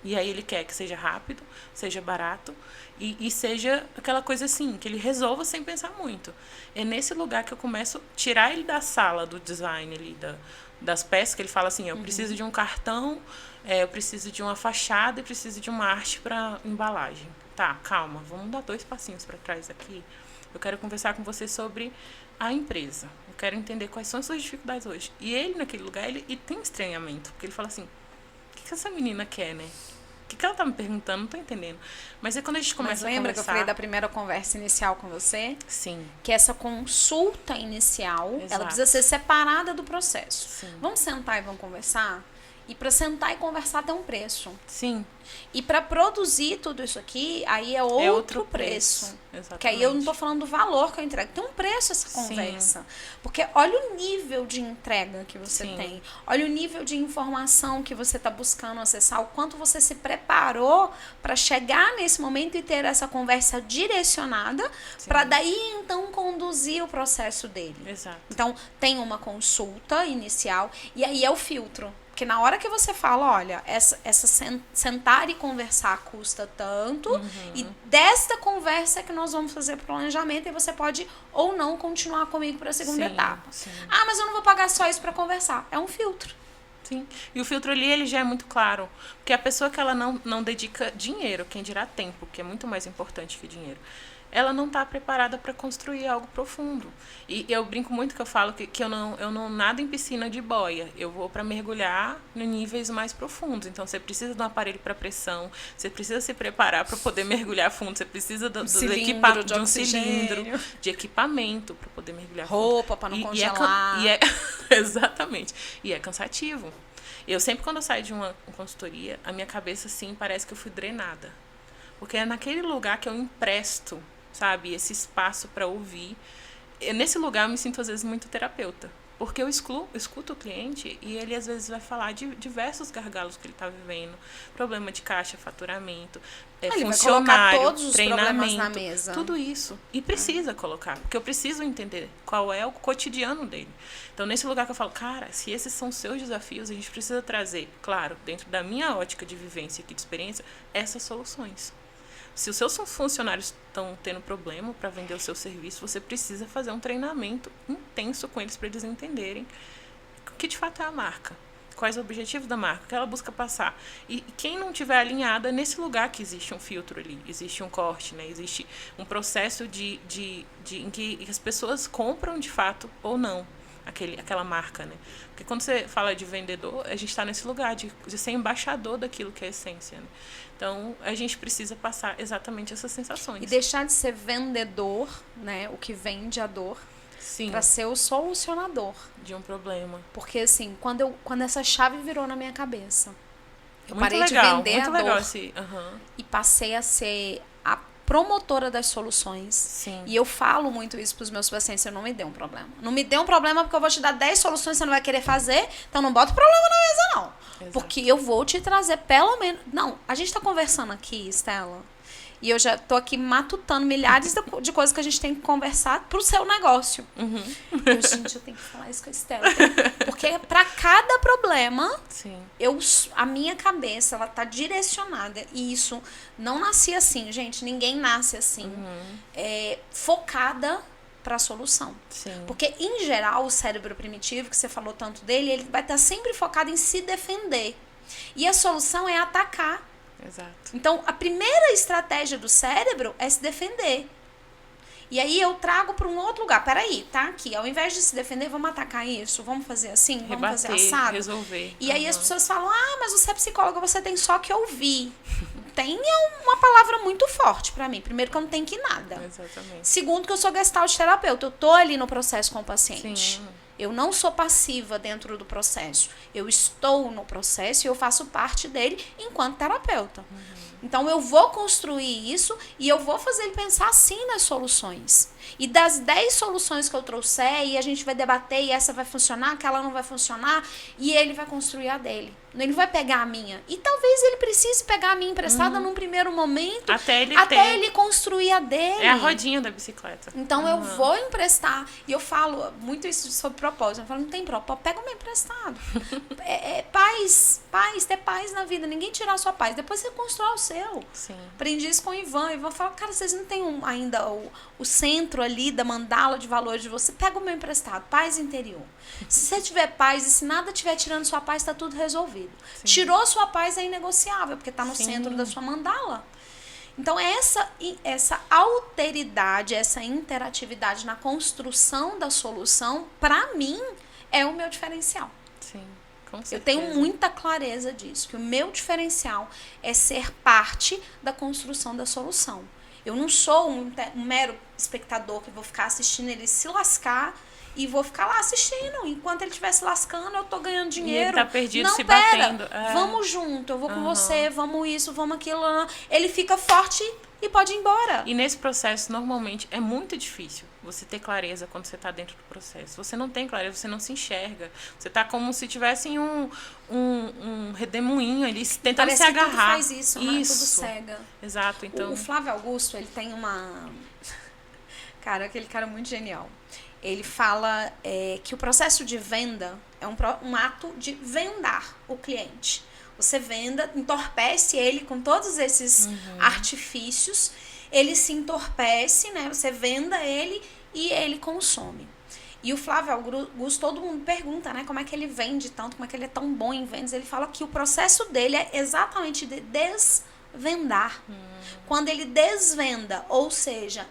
E aí ele quer que seja rápido, seja barato e seja aquela coisa assim, que ele resolva sem pensar muito. É nesse lugar que eu começo a tirar ele da sala do design ali, das peças, que ele fala assim, eu preciso de um cartão, eu preciso de uma fachada e preciso de uma arte para embalagem. Tá, calma, vamos dar 2 passinhos para trás aqui. Eu quero conversar com você sobre a empresa. Eu quero entender quais são as suas dificuldades hoje. E ele, naquele lugar, ele tem estranhamento. Porque ele fala assim, o que essa menina quer, né? O que ela tá me perguntando? Não tô entendendo. Mas é quando a gente começa a conversar... lembra que eu falei da primeira conversa inicial com você? Sim. Que essa consulta inicial, Exato. ela precisa ser separada do processo. Sim. Vamos sentar e vamos conversar? E para sentar e conversar tem um preço. Sim. E para produzir tudo isso aqui, aí é outro preço. Exatamente. Porque aí eu não tô falando do valor que eu entrego. Tem um preço essa conversa. Sim. Porque olha o nível de entrega que você Sim. tem. Olha o nível de informação que você está buscando acessar. O quanto você se preparou para chegar nesse momento e ter essa conversa direcionada para daí então conduzir o processo dele. Exato. Então tem uma consulta inicial e aí é o filtro. Porque na hora que você fala, olha, essa sentar e conversar custa tanto, e desta conversa é que nós vamos fazer planejamento, e você pode ou não continuar comigo para a segunda etapa. Sim. Ah, mas eu não vou pagar só isso para conversar. É um filtro. Sim. E o filtro ali, ele já é muito claro. Porque a pessoa que ela não dedica dinheiro, quem dirá tempo, que é muito mais importante que dinheiro, ela não está preparada para construir algo profundo. E eu brinco muito que eu falo que eu não nado em piscina de boia. Eu vou para mergulhar em níveis mais profundos. Então, você precisa de um aparelho para pressão, você precisa se preparar para poder mergulhar fundo, você precisa de um cilindro, de equipamento para poder mergulhar fundo. Roupa para não congelar. Exatamente. E é cansativo. Eu sempre, quando eu saio de uma consultoria, a minha cabeça, assim, parece que eu fui drenada. Porque é naquele lugar que eu empresto, sabe, esse espaço para ouvir. Nesse lugar eu me sinto, às vezes, muito terapeuta. Porque eu escuto o cliente e ele, às vezes, vai falar de diversos gargalos que ele está vivendo. Problema de caixa, faturamento, funcionário, vai todos os treinamento, na mesa. Tudo isso. E precisa colocar, porque eu preciso entender qual é o cotidiano dele. Então, nesse lugar que eu falo, cara, se esses são seus desafios, a gente precisa trazer, claro, dentro da minha ótica de vivência e de experiência, essas soluções. Se os seus funcionários estão tendo problema para vender o seu serviço, você precisa fazer um treinamento intenso com eles para eles entenderem o que de fato é a marca. Quais os objetivos da marca, o que ela busca passar. E quem não estiver alinhada, é nesse lugar que existe um filtro ali, existe um corte, né? Existe um processo em que as pessoas compram de fato ou não aquela marca, né? Porque quando você fala de vendedor, a gente está nesse lugar de ser embaixador daquilo que é a essência, né? Então, a gente precisa passar exatamente essas sensações. E deixar de ser vendedor, né? O que vende a dor. Para ser o solucionador. De um problema. Porque, assim, quando essa chave virou na minha cabeça, eu muito parei legal, de vender muito a legal dor e passei a ser a promotora das soluções. Sim. E eu falo muito isso para os meus pacientes, não me dê um problema. Não me dê um problema porque eu vou te dar 10 soluções, você não vai querer fazer, então não bota problema na mesa, não. Exato. Porque eu vou te trazer pelo menos... Não, a gente está conversando aqui, Estela, e eu já tô aqui matutando milhares de coisas que a gente tem que conversar pro seu negócio. Gente, eu tenho que falar isso com a Estela. Porque para cada problema, a minha cabeça, ela tá direcionada. E isso não nascia assim, gente. Ninguém nasce assim. Focada para a solução. Sim. Porque, em geral, o cérebro primitivo, que você falou tanto dele, ele vai estar sempre focado em se defender. E a solução é atacar. Exato. Então, a primeira estratégia do cérebro é se defender. E aí eu trago para um outro lugar. Peraí, tá aqui. Ao invés de se defender, vamos atacar isso? Vamos fazer assim? Vamos rebater, fazer assado? Resolver. E aí as pessoas falam, mas você é psicóloga, você tem só que ouvir. Tem uma palavra muito forte para mim. Primeiro, que eu não tenho que ir nada. Exatamente. Segundo, que eu sou gestalt terapeuta. Eu tô ali no processo com o paciente. Sim. Eu não sou passiva dentro do processo. Eu estou no processo e eu faço parte dele enquanto terapeuta. Então, eu vou construir isso e eu vou fazer ele pensar assim nas soluções. E das 10 soluções que eu trouxer, e a gente vai debater, e essa vai funcionar, aquela não vai funcionar, e ele vai construir a dele. Ele não vai pegar a minha. E talvez ele precise pegar a minha emprestada num primeiro momento, até ele construir a dele. É a rodinha da bicicleta. Então, eu vou emprestar. E eu falo muito isso sobre propósito. Eu falo, não tem propósito, pega o meu emprestado. Ter paz na vida. Ninguém tirar a sua paz. Depois você constrói o seu. Sim. Aprendi isso com o Ivan. O Ivan fala, cara, vocês não têm ainda o centro ali da mandala de valores de você. Pega o meu emprestado. Paz interior. Se você tiver paz e se nada estiver tirando sua paz, está tudo resolvido. Sim. Tirou sua paz, é inegociável, porque está no centro da sua mandala. Então, essa alteridade, essa interatividade na construção da solução, para mim, é o meu diferencial. Sim, com certeza. Eu tenho muita clareza disso, que o meu diferencial é ser parte da construção da solução. Eu não sou um mero espectador que vou ficar assistindo ele se lascar e vou ficar lá assistindo. Enquanto ele estiver se lascando, eu tô ganhando dinheiro. E ele tá perdido, não, se batendo. Vamos junto, eu vou com você, vamos isso, vamos aquilo. Ele fica forte e pode ir embora. E nesse processo, normalmente, é muito difícil você ter clareza quando você tá dentro do processo. Você não tem clareza, você não se enxerga. Você tá como se tivesse um redemoinho ali, tentando parece se agarrar. Tudo faz isso, né? Tudo cega. Exato, então... O Flávio Augusto, ele tem uma... Cara, aquele cara muito genial. Ele fala que o processo de venda é um ato de vendar o cliente. Você entorpece ele com todos esses artifícios, ele se entorpece, né? Você venda ele e ele consome. E o Flávio Augusto, todo mundo pergunta, né? Como é que ele vende tanto, como é que ele é tão bom em vendas. Ele fala que o processo dele é exatamente de desvendar. Quando ele desvenda, ou seja,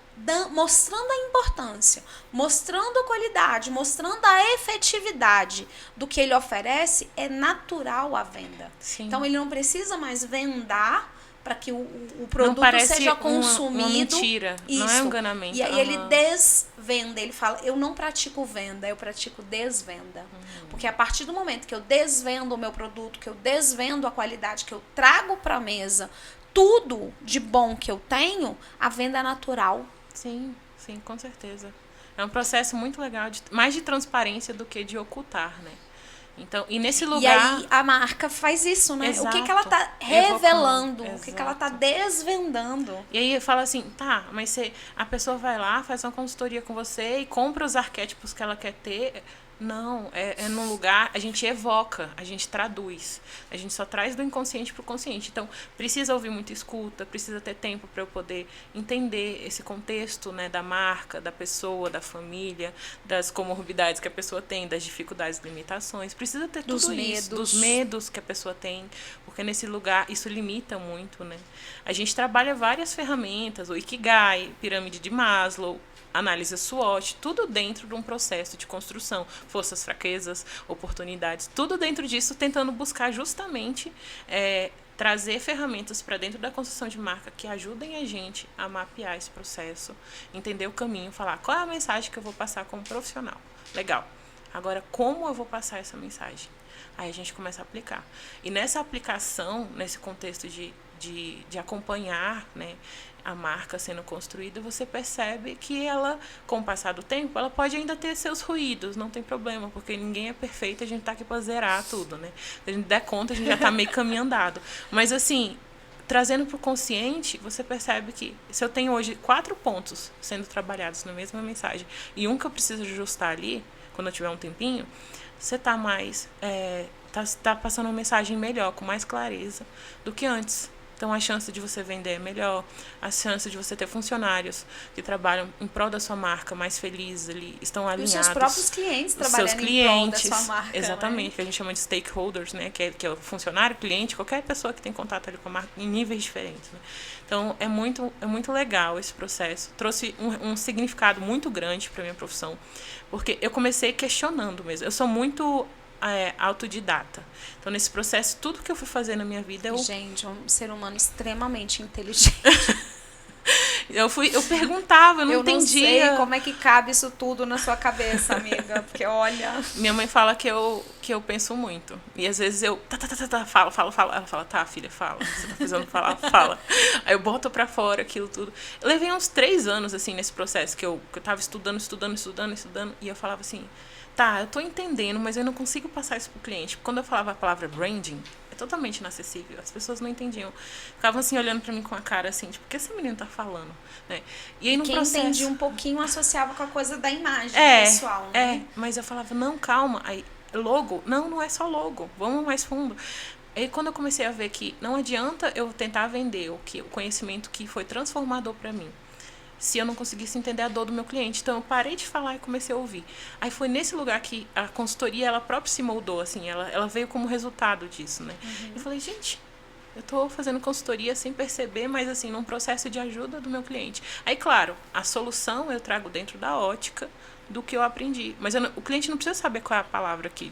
mostrando a importância, mostrando a qualidade, mostrando a efetividade do que ele oferece, é natural a venda. Sim. Então, ele não precisa mais vendar para que o produto seja consumido. Uma mentira, isso. Não é um enganamento. E aí ele desvenda, ele fala, eu não pratico venda, eu pratico desvenda. Porque a partir do momento que eu desvendo o meu produto, que eu desvendo a qualidade que eu trago para a mesa, tudo de bom que eu tenho, a venda é natural. Sim, com certeza. É um processo muito legal, mais de transparência do que de ocultar, né? Então, e nesse lugar... E aí a marca faz isso, né? Exato. O que ela tá revelando, o que ela tá desvendando. E aí fala assim, tá, mas a pessoa vai lá, faz uma consultoria com você e compra os arquétipos que ela quer ter... Não, é num lugar, a gente evoca, a gente traduz. A gente só traz do inconsciente para o consciente. Então, precisa ouvir muita escuta, precisa ter tempo para eu poder entender esse contexto, né, da marca, da pessoa, da família, das comorbidades que a pessoa tem, das dificuldades e limitações. Precisa ter tudo isso, dos medos que a pessoa tem, porque nesse lugar isso limita muito, né? A gente trabalha várias ferramentas, o Ikigai, pirâmide de Maslow, análise SWOT, tudo dentro de um processo de construção, forças, fraquezas, oportunidades, tudo dentro disso, tentando buscar justamente trazer ferramentas para dentro da construção de marca que ajudem a gente a mapear esse processo, entender o caminho, falar qual é a mensagem que eu vou passar como profissional. Legal. Agora, como eu vou passar essa mensagem? Aí a gente começa a aplicar. E nessa aplicação, nesse contexto de acompanhar, né, a marca sendo construída, você percebe que ela, com o passar do tempo, ela pode ainda ter seus ruídos, não tem problema, porque ninguém é perfeito, a gente tá aqui para zerar tudo, né? Se a gente der conta, a gente já tá meio caminho andado. Mas assim, trazendo para o consciente, você percebe que se eu tenho hoje 4 pontos sendo trabalhados na mesma mensagem, e um que eu preciso ajustar ali, quando eu tiver um tempinho, você tá mais... tá passando uma mensagem melhor, com mais clareza do que antes. Então, a chance de você vender é melhor, a chance de você ter funcionários que trabalham em prol da sua marca mais felizes ali, estão alinhados. E os seus próprios clientes trabalhando em prol da sua marca. Exatamente, né? Que a gente chama de stakeholders, né? Que é o funcionário, cliente, qualquer pessoa que tem contato ali com a marca em níveis diferentes. Né? Então, é muito legal esse processo. Trouxe um significado muito grande para a minha profissão, porque eu comecei questionando mesmo. Eu sou muito... autodidata. Então, nesse processo, tudo que eu fui fazer na minha vida... Gente, é um ser humano extremamente inteligente. Eu perguntava, eu não entendia. Eu não sei como é que cabe isso tudo na sua cabeça, amiga. Porque olha... Minha mãe fala que eu penso muito. E às vezes eu... fala. Ela fala, tá, filha, fala. Você tá precisando falar, fala. Aí eu boto pra fora aquilo tudo. Eu levei uns 3 anos, assim, nesse processo. Que eu tava estudando. E eu falava assim... Tá, eu tô entendendo, mas eu não consigo passar isso pro cliente. Quando eu falava a palavra branding, é totalmente inacessível. As pessoas não entendiam. Ficavam assim, olhando pra mim com a cara assim, tipo, o que esse menino tá falando? Né? E aí no Quem processo... entendia um pouquinho associava com a coisa da imagem pessoal, né? Mas eu falava, não, calma. Aí, logo? Não é só logo. Vamos mais fundo. Aí quando eu comecei a ver que não adianta eu tentar vender o conhecimento que foi transformador pra mim, se eu não conseguisse entender a dor do meu cliente. Então, eu parei de falar e comecei a ouvir. Aí foi nesse lugar que a consultoria, ela própria se moldou, assim, ela veio como resultado disso, né? Eu falei, gente, eu tô fazendo consultoria sem perceber, mas, assim, num processo de ajuda do meu cliente. Aí, claro, a solução eu trago dentro da ótica do que eu aprendi. Mas o cliente não precisa saber qual é a palavra que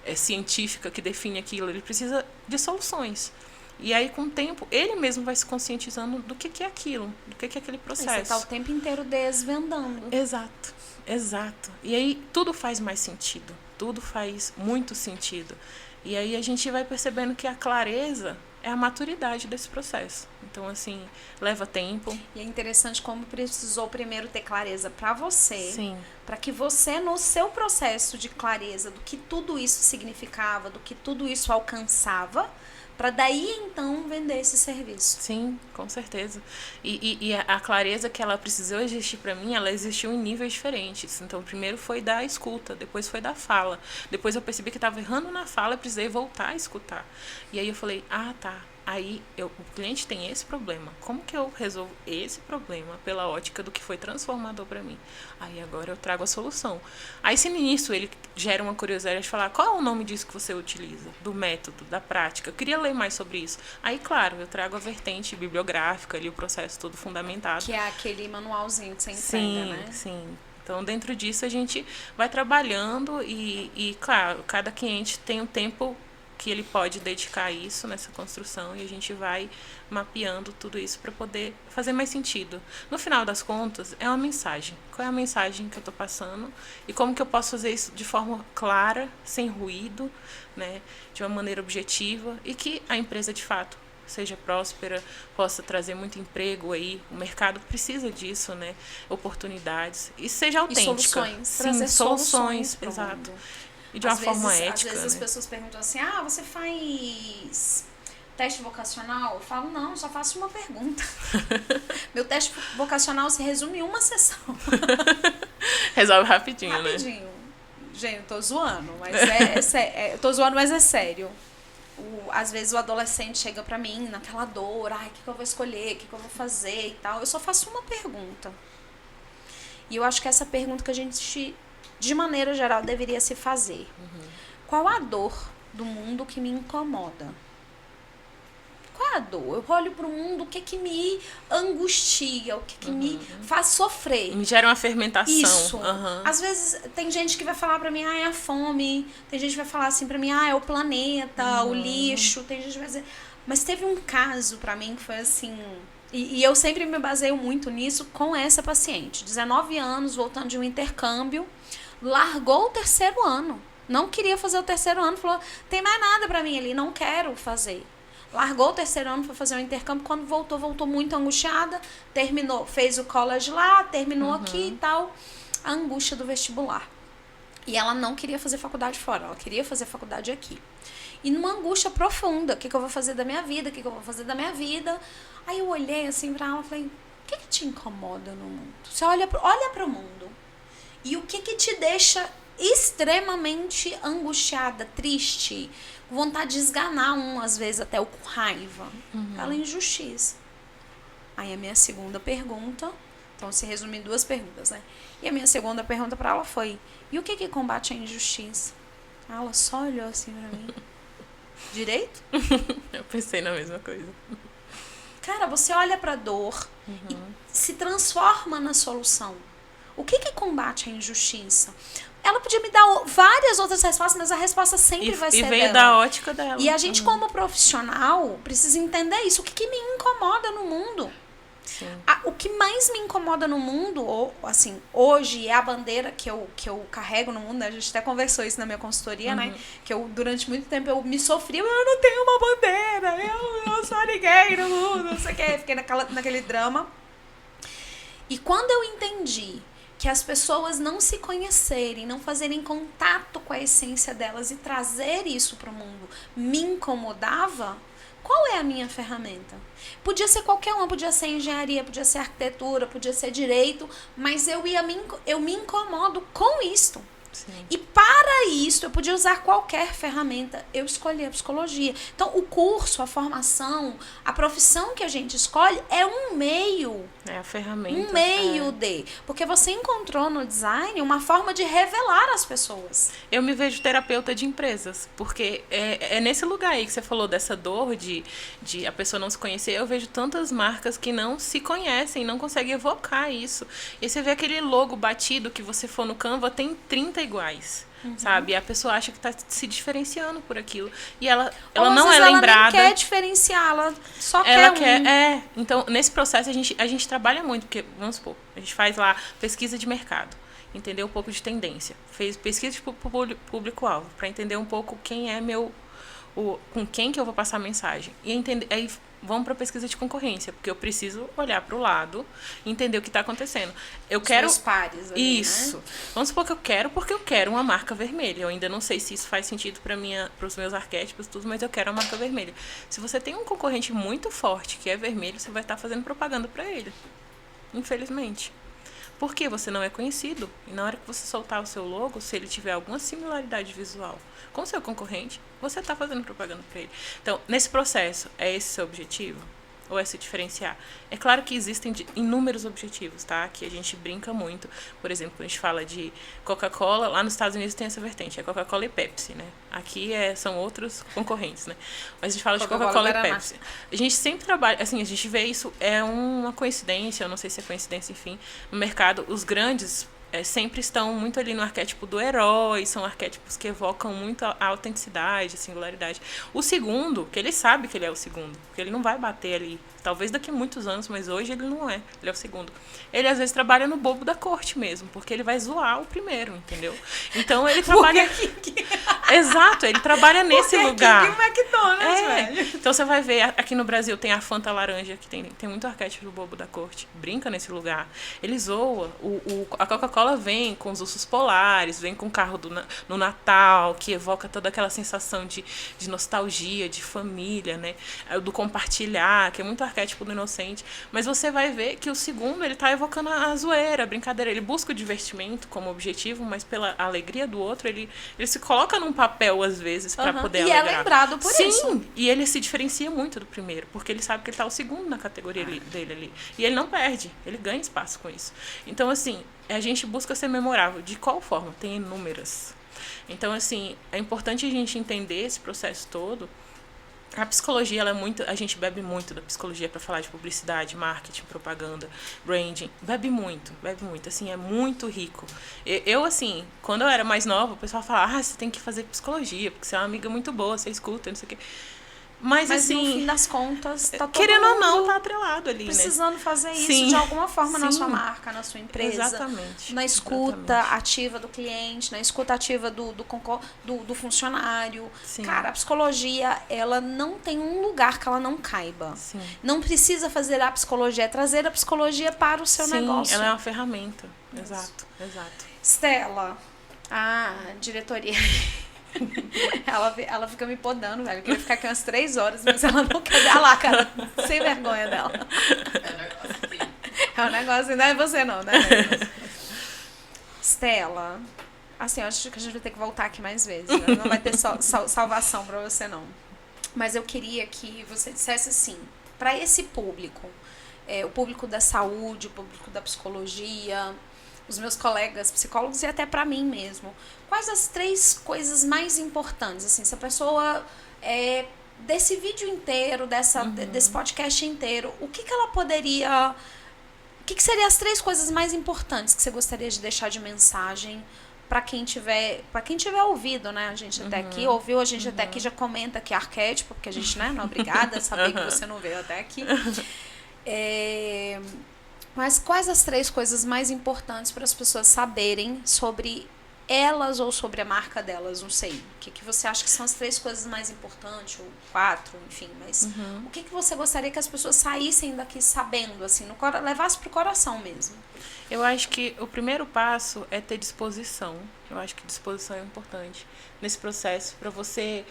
é científica, que define aquilo. Ele precisa de soluções. E aí, com o tempo, ele mesmo vai se conscientizando do que é aquilo, do que é aquele processo. E você está o tempo inteiro desvendando. Exato. E aí, tudo faz mais sentido. Tudo faz muito sentido. E aí, a gente vai percebendo que a clareza é a maturidade desse processo. Então, assim, leva tempo. E é interessante como precisou primeiro ter clareza para você. Sim. Para que você, no seu processo de clareza do que tudo isso significava, do que tudo isso alcançava, para daí, então, vender esse serviço. Sim, com certeza. E a clareza que ela precisou existir para mim, ela existiu em níveis diferentes. Então, primeiro foi da escuta, depois foi da fala. Depois eu percebi que estava errando na fala e precisei voltar a escutar. E aí eu falei, tá. Aí o cliente tem esse problema. Como que eu resolvo esse problema pela ótica do que foi transformador para mim? Aí agora eu trago a solução. Aí se nisso ele gera uma curiosidade de falar, qual é o nome disso que você utiliza? Do método, da prática? Eu queria ler mais sobre isso. Aí, claro, eu trago a vertente bibliográfica ali, o processo todo fundamentado. Que é aquele manualzinho que você entrega, né? Sim. Então, dentro disso, a gente vai trabalhando e, claro, cada cliente tem um tempo que ele pode dedicar a isso, nessa construção, e a gente vai mapeando tudo isso para poder fazer mais sentido. No final das contas, é uma mensagem. Qual é a mensagem que eu estou passando e como que eu posso fazer isso de forma clara, sem ruído, né, de uma maneira objetiva, e que a empresa, de fato, seja próspera, possa trazer muito emprego aí. O mercado precisa disso, né? Oportunidades. E seja autêntica. E soluções. Sim, trazer soluções exato. E de uma forma ética. Às vezes as pessoas perguntam assim, você faz teste vocacional? Eu falo, não, eu só faço uma pergunta. Meu teste vocacional se resume em uma sessão. Resolve rapidinho, né? Rapidinho. Gente, eu tô zoando, mas tô zoando, mas é sério. Às vezes o adolescente chega pra mim naquela dor, o que eu vou escolher, o que eu vou fazer e tal. Eu só faço uma pergunta. E eu acho que essa pergunta que a gente, de maneira geral, deveria se fazer. Qual a dor do mundo que me incomoda? Qual a dor? Eu olho pro mundo, o que me angustia, o que me faz sofrer. Me gera uma fermentação. Isso. Às vezes tem gente que vai falar pra mim, é a fome. Tem gente que vai falar assim pra mim, é o planeta, o lixo. Tem gente que vai dizer... Mas teve um caso pra mim que foi assim... E eu sempre me baseio muito nisso com essa paciente. 19 anos, voltando de um intercâmbio, largou o 3º ano. Não queria fazer o 3º ano, falou, tem mais nada pra mim ali, não quero fazer. Largou o 3º ano para fazer um intercâmbio, quando voltou muito angustiada, terminou, fez o college lá, terminou aqui e tal, a angústia do vestibular. E ela não queria fazer faculdade fora, ela queria fazer faculdade aqui. E numa angústia profunda, o que eu vou fazer da minha vida, Aí eu olhei assim pra ela e falei, o que te incomoda no mundo? Você olha para o mundo, e o que te deixa extremamente angustiada, triste, com vontade de esganar às vezes até com raiva. Ela é injustiça. Aí a minha segunda pergunta, então se resume em 2 perguntas, né? E a minha segunda pergunta para ela foi, e o que combate a injustiça? Ela só olhou assim pra mim. Direito? Eu pensei na mesma coisa. Cara, você olha pra dor e se transforma na solução. O que combate a injustiça? Ela podia me dar várias outras respostas, mas a resposta sempre vai ser dela. E veio da ótica dela. E a gente, como profissional, precisa entender isso. O que me incomoda no mundo? Sim. O que mais me incomoda no mundo, ou, assim, hoje é a bandeira que eu carrego no mundo, né? A gente até conversou isso na minha consultoria, né? Que eu, durante muito tempo, eu me sofri, eu não tenho uma bandeira, eu sou ninguém no mundo, não sei o quê. Fiquei naquele drama. E quando eu entendi que as pessoas não se conhecerem, não fazerem contato com a essência delas e trazer isso para o mundo me incomodava, qual é a minha ferramenta? Podia ser qualquer uma, podia ser engenharia, podia ser arquitetura, podia ser direito, mas eu me incomodo com isto. Sim. E para isso, eu podia usar qualquer ferramenta, eu escolhi a psicologia. Então, o curso, a formação, a profissão que a gente escolhe é um meio. É a ferramenta. Um meio de. Porque você encontrou no design uma forma de revelar as pessoas. Eu me vejo terapeuta de empresas, porque é nesse lugar aí que você falou dessa dor de a pessoa não se conhecer. Eu vejo tantas marcas que não se conhecem, não conseguem evocar isso. E você vê aquele logo batido que você for no Canva, tem 30 iguais. Sabe? E a pessoa acha que está se diferenciando por aquilo. E ela não é lembrada. Ela nem quer diferenciar, ela só quer um. Então, nesse processo, a gente trabalha muito, porque, vamos supor, a gente faz lá pesquisa de mercado, entender um pouco de tendência. Fez pesquisa de público-alvo, para entender um pouco quem é com quem que eu vou passar a mensagem. E entender, aí vamos para pesquisa de concorrência, porque eu preciso olhar para o lado e entender o que está acontecendo. Eu quero os pares ali, isso. Né? Vamos supor que eu quero, porque eu quero uma marca vermelha. Eu ainda não sei se isso faz sentido para os meus arquétipos, tudo, mas eu quero a marca vermelha. Se você tem um concorrente muito forte que é vermelho, você vai estar fazendo propaganda para ele. Infelizmente. Porque você não é conhecido. E na hora que você soltar o seu logo, se ele tiver alguma similaridade visual com o seu concorrente, você está fazendo propaganda para ele. Então, nesse processo, é esse seu objetivo? Ou é se diferenciar? É claro que existem inúmeros objetivos, tá? Que a gente brinca muito. Por exemplo, quando a gente fala de Coca-Cola, lá nos Estados Unidos tem essa vertente, é Coca-Cola e Pepsi, né? Aqui são outros concorrentes, né? Mas a gente fala de Coca-Cola e Pepsi. A gente sempre trabalha, assim, a gente vê isso, é uma coincidência, eu não sei se é coincidência, enfim, no mercado, os grandes sempre estão muito ali no arquétipo do herói, são arquétipos que evocam muito a autenticidade, a singularidade. O segundo, que ele sabe que ele é o segundo, porque ele não vai bater ali, talvez daqui a muitos anos, mas hoje ele não é, ele é o segundo. Ele às vezes trabalha no bobo da corte mesmo, porque ele vai zoar o primeiro, entendeu? Então ele trabalha... Exato, ele trabalha nesse lugar. Porque aqui o McDonald's, velho. Então você vai ver, aqui no Brasil tem a Fanta laranja, que tem muito arquétipo do bobo da corte, brinca nesse lugar. Ele zoa, a Coca-Cola vem com os ursos polares, vem com o carro no Natal, que evoca toda aquela sensação de nostalgia, de família, né? Do compartilhar, que é muito arquétipo do inocente. Mas você vai ver que o segundo, ele tá evocando a zoeira, a brincadeira. Ele busca o divertimento como objetivo, mas pela alegria do outro, ele se coloca num papel, às vezes, para poder alegrar. E é lembrado por isso. Sim, e ele se diferencia muito do primeiro, porque ele sabe que ele tá o segundo na categoria dele ali. E ele não perde, ele ganha espaço com isso. Então, assim, a gente busca ser memorável. De qual forma? Tem inúmeras. Então, assim, é importante a gente entender esse processo todo. A psicologia, ela é muito... A gente bebe muito da psicologia para falar de publicidade, marketing, propaganda, branding. Bebe muito. Assim, é muito rico. Eu, assim, quando eu era mais nova, o pessoal falava, você tem que fazer psicologia, porque você é uma amiga muito boa, você escuta, não sei o quê. Mas assim, no fim das contas, tá todo querendo ou não, mundo tá atrelado ali, precisando fazer isso Sim. de alguma forma na Sim. sua marca, na sua empresa. Exatamente. Na escuta ativa do cliente, na escuta ativa do funcionário. Sim. Cara, a psicologia, ela não tem um lugar que ela não caiba. Sim. Não precisa fazer a psicologia, é trazer a psicologia para o seu negócio. Ela é uma ferramenta. Exato. Stella, diretoria... ela fica me podando, velho. Eu queria ficar aqui umas 3 horas, mas ela não quer dar lá, cara. Sem vergonha dela. É um negócio, não é você não, né? Stella, assim, eu acho que a gente vai ter que voltar aqui mais vezes, né? Não vai ter salvação pra você, não. Mas eu queria que você dissesse assim, pra esse público, o público da saúde, o público da psicologia, os meus colegas psicólogos e até pra mim mesmo, quais as 3 coisas mais importantes, assim, se a pessoa, desse vídeo inteiro, desse podcast inteiro, o que ela poderia, o que seriam as 3 coisas mais importantes que você gostaria de deixar de mensagem para quem tiver ouvido, né, a gente até aqui, ouviu a gente até aqui, já comenta que é arquétipo, porque a gente, né, não é obrigada a saber que você não veio até aqui. Mas quais as 3 coisas mais importantes para as pessoas saberem sobre elas ou sobre a marca delas? Não sei. O que você acha que são as 3 coisas mais importantes? Ou 4, enfim. Mas o que você gostaria que as pessoas saíssem daqui sabendo, assim, levasse pro coração mesmo? Eu acho que o primeiro passo é ter disposição. Eu acho que disposição é importante nesse processo para você...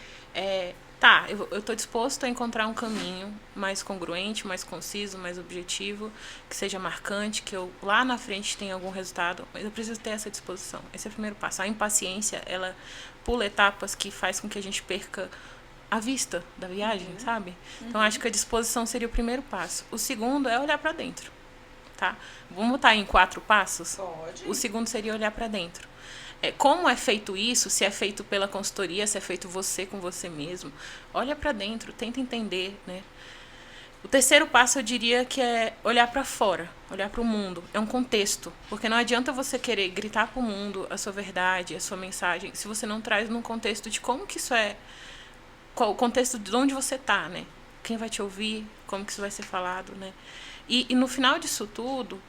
eu estou disposto a encontrar um caminho mais congruente, mais conciso, mais objetivo, que seja marcante, que eu lá na frente tenha algum resultado, mas eu preciso ter essa disposição. Esse é o primeiro passo. A impaciência, ela pula etapas que faz com que a gente perca a vista da viagem, sabe? Então, acho que a disposição seria o primeiro passo. O segundo é olhar para dentro, tá? Vamos botar em 4 passos? Pode. O segundo seria olhar para dentro. Como é feito isso, se é feito pela consultoria, se é feito você com você mesmo, olha para dentro, tenta entender, né? O terceiro passo eu diria que é olhar para fora, olhar para o mundo, é um contexto, porque não adianta você querer gritar para o mundo a sua verdade, a sua mensagem, se você não traz num contexto de como que isso é, qual o contexto de onde você tá, né? Quem vai te ouvir, como que isso vai ser falado, né? E no final disso tudo,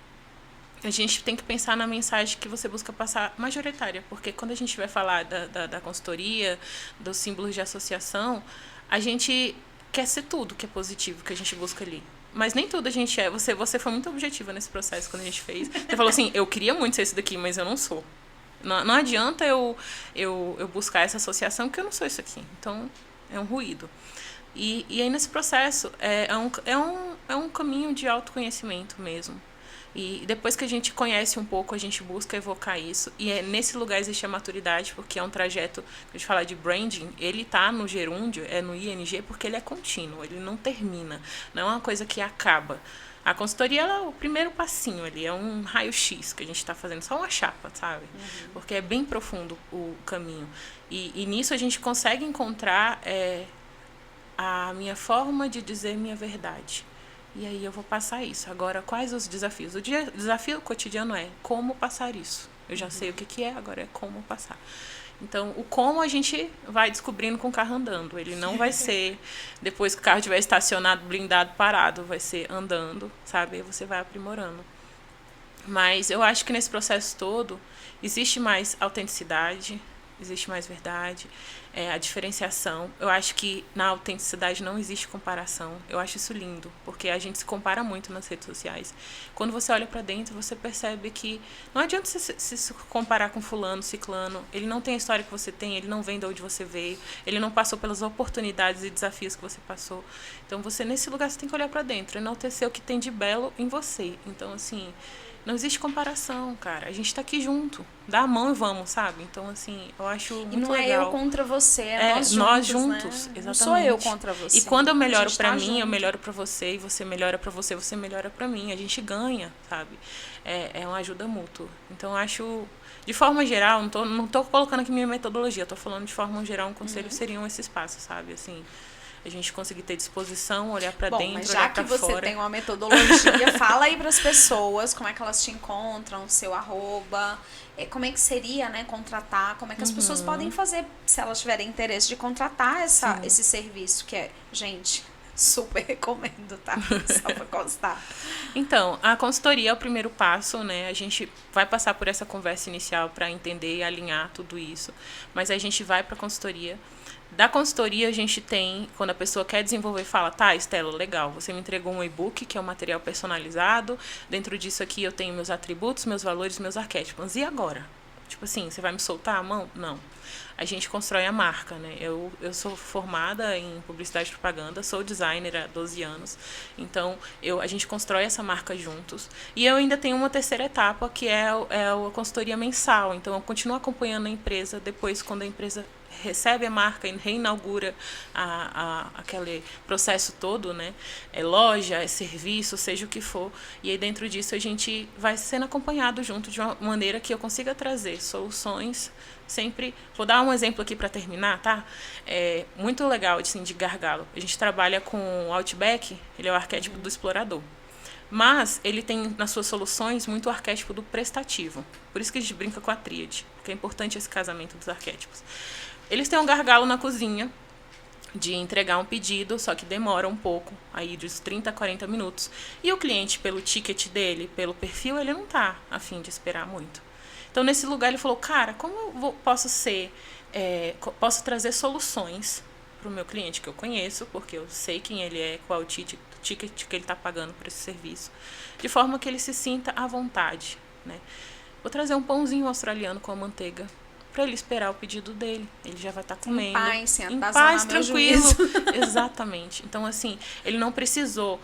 a gente tem que pensar na mensagem que você busca passar majoritária, porque quando a gente vai falar da consultoria, dos símbolos de associação, a gente quer ser tudo que é positivo, que a gente busca ali. Mas nem tudo a gente é. Você foi muito objetiva nesse processo quando a gente fez. Você falou assim, eu queria muito ser isso daqui, mas eu não sou. Não adianta eu buscar essa associação, porque eu não sou isso aqui. Então, é um ruído. E aí, nesse processo, é um caminho de autoconhecimento mesmo. E depois que a gente conhece um pouco, a gente busca evocar isso. E nesse lugar existe a maturidade, porque é um trajeto, a gente fala de branding, ele tá no gerúndio, no ING, porque ele é contínuo, ele não termina. Não é uma coisa que acaba. A consultoria é o primeiro passinho ali, é um raio-x que a gente está fazendo, só uma chapa, sabe? Porque é bem profundo o caminho. E nisso a gente consegue encontrar a minha forma de dizer minha verdade. E aí eu vou passar isso. Agora, quais os desafios? O desafio cotidiano é como passar isso. Eu já sei o que é, agora é como passar. Então, o como a gente vai descobrindo com o carro andando. Ele não vai ser depois que o carro estiver estacionado, blindado, parado. Vai ser andando, sabe? Aí você vai aprimorando. Mas eu acho que nesse processo todo existe mais autenticidade, existe mais verdade, a diferenciação. Eu acho que na autenticidade não existe comparação. Eu acho isso lindo, porque a gente se compara muito nas redes sociais. Quando você olha para dentro, você percebe que não adianta se comparar com fulano, ciclano. Ele não tem a história que você tem, ele não vem de onde você veio, ele não passou pelas oportunidades e desafios que você passou. Então, você nesse lugar você tem que olhar para dentro, enaltecer o que tem de belo em você. Então, assim, não existe comparação, cara. A gente tá aqui junto. Dá a mão e vamos, sabe? Então, assim, eu acho muito legal. E não é eu contra você, é nós juntos, né? exatamente. Não sou eu contra você. E quando eu melhoro pra tá mim, junto. eu melhoro pra você, e você melhora pra você, você melhora pra mim. A gente ganha, sabe? É uma ajuda mútua. Então, eu acho... De forma geral, não tô colocando aqui minha metodologia, tô falando de forma geral, um conselho seriam esses passos, sabe? Assim... A gente conseguir ter disposição, olhar para dentro, olhar para fora. Mas já que você tem uma metodologia, fala aí para as pessoas como é que elas te encontram, o seu @, como é que seria, né, contratar, como é que as pessoas podem fazer, se elas tiverem interesse de contratar esse serviço, que gente, super recomendo, tá? Só para constar. Então, a consultoria é o primeiro passo, né? A gente vai passar por essa conversa inicial para entender e alinhar tudo isso, mas a gente vai para a consultoria. Da consultoria, a gente tem, quando a pessoa quer desenvolver, fala, tá, Estela, legal, você me entregou um e-book, que é um material personalizado, dentro disso aqui eu tenho meus atributos, meus valores, meus arquétipos. E agora? Tipo assim, você vai me soltar a mão? Não. A gente constrói a marca, né? Eu sou formada em publicidade e propaganda, sou designer há 12 anos, então a gente constrói essa marca juntos. E eu ainda tenho uma terceira etapa, que é a consultoria mensal, então eu continuo acompanhando a empresa depois, quando a empresa recebe a marca e reinaugura aquele processo todo, né? É loja, é serviço, seja o que for. E aí dentro disso a gente vai sendo acompanhado junto de uma maneira que eu consiga trazer soluções sempre. Vou dar um exemplo aqui para terminar, tá? É muito legal, assim, de gargalo. A gente trabalha com o Outback, ele é o arquétipo do explorador. Mas ele tem nas suas soluções muito o arquétipo do prestativo. Por isso que a gente brinca com a tríade, porque é importante esse casamento dos arquétipos. Eles têm um gargalo na cozinha de entregar um pedido, só que demora um pouco, aí dos 30 a 40 minutos. E o cliente, pelo ticket dele, pelo perfil, ele não tá a fim de esperar muito. Então, nesse lugar, ele falou, cara, como eu posso trazer soluções para o meu cliente que eu conheço, porque eu sei quem ele é, qual o ticket que ele está pagando por esse serviço, de forma que ele se sinta à vontade, né? Vou trazer um pãozinho australiano com a manteiga para ele esperar o pedido dele. Ele já vai estar comendo. Em paz, tranquilo. Exatamente. Então, assim, ele não precisou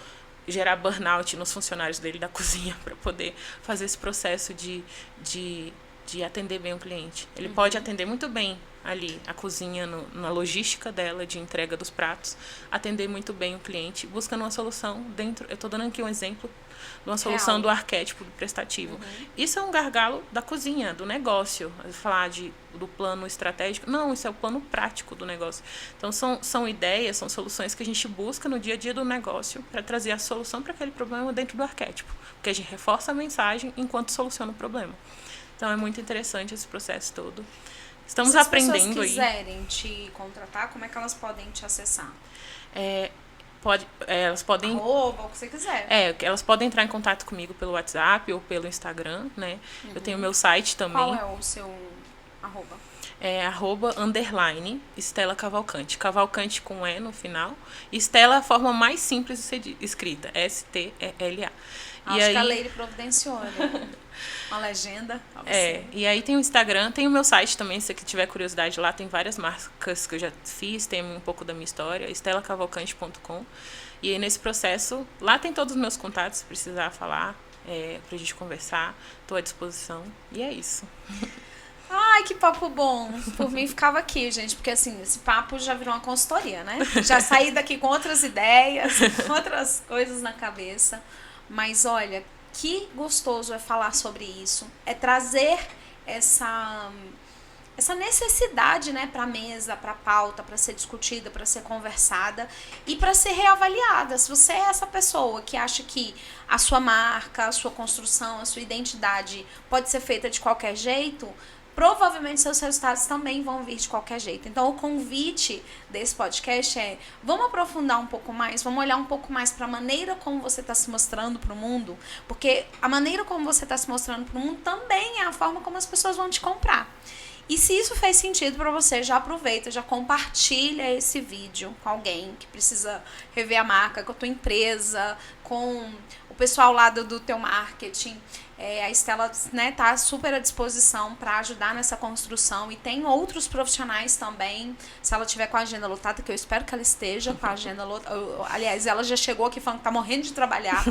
gerar burnout nos funcionários dele da cozinha para poder fazer esse processo de atender bem o cliente. Ele pode atender muito bem ali a cozinha na logística dela de entrega dos pratos, atender muito bem o cliente, buscando uma solução dentro. Eu estou dando aqui um exemplo de uma solução do arquétipo do prestativo. Isso é um gargalo da cozinha, do negócio. Falar do plano estratégico, não, isso é o plano prático do negócio. Então são ideias, são soluções que a gente busca no dia a dia do negócio para trazer a solução para aquele problema dentro do arquétipo, porque a gente reforça a mensagem enquanto soluciona o problema. Então é muito interessante esse processo todo. Estamos aprendendo aí. Se as pessoas quiserem te contratar, como é que elas podem te acessar? Elas podem... Arroba, o que você quiser. Elas podem entrar em contato comigo pelo WhatsApp ou pelo Instagram, né? Eu tenho meu site também. Qual é o seu arroba? @_ Stella Cavalcante. Cavalcante com E no final. Stella é a forma mais simples de ser escrita. STELA. Acho que a Leire providenciou, né? Uma legenda. E aí tem o Instagram, tem o meu site também, se você tiver curiosidade lá, tem várias marcas que eu já fiz, tem um pouco da minha história, estelacavalcante.com. E aí nesse processo, lá tem todos os meus contatos, se precisar falar, pra gente conversar, estou à disposição. E é isso. Ai, que papo bom. Por mim ficava aqui, gente, porque assim, esse papo já virou uma consultoria, né? Já saí daqui com outras ideias, outras coisas na cabeça. Mas olha, que gostoso é falar sobre isso, é trazer essa necessidade, né, para a mesa, para a pauta, para ser discutida, para ser conversada e para ser reavaliada. Se você é essa pessoa que acha que a sua marca, a sua construção, a sua identidade pode ser feita de qualquer jeito, provavelmente seus resultados também vão vir de qualquer jeito. Então, o convite desse podcast vamos aprofundar um pouco mais, vamos olhar um pouco mais para a maneira como você está se mostrando para o mundo, porque a maneira como você está se mostrando para o mundo também é a forma como as pessoas vão te comprar. E se isso fez sentido para você, já aproveita, já compartilha esse vídeo com alguém que precisa rever a marca, com a tua empresa, com o pessoal lá do teu marketing. A Stella, né, tá super à disposição para ajudar nessa construção e tem outros profissionais também, se ela tiver com a agenda lotada, que eu espero que ela esteja com a agenda lotada. Aliás, ela já chegou aqui falando que tá morrendo de trabalhar.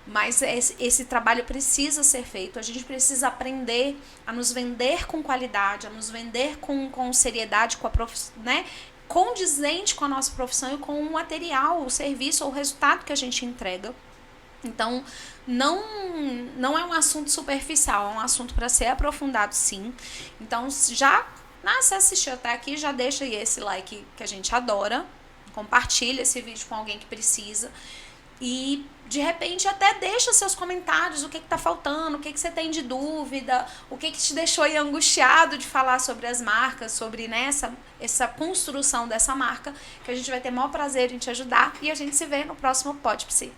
Mas esse trabalho precisa ser feito. A gente precisa aprender a nos vender com qualidade, a nos vender com seriedade, com a né? Condizente com a nossa profissão e com o material, o serviço ou o resultado que a gente entrega. Então, não é um assunto superficial, é um assunto para ser aprofundado, sim. Então, se assistiu até aqui, já deixa aí esse like que a gente adora, compartilha esse vídeo com alguém que precisa e, de repente, até deixa seus comentários, o que tá faltando, o que você tem de dúvida, o que te deixou aí angustiado de falar sobre as marcas, sobre, né, essa construção dessa marca, que a gente vai ter o maior prazer em te ajudar e a gente se vê no próximo Pod Psi.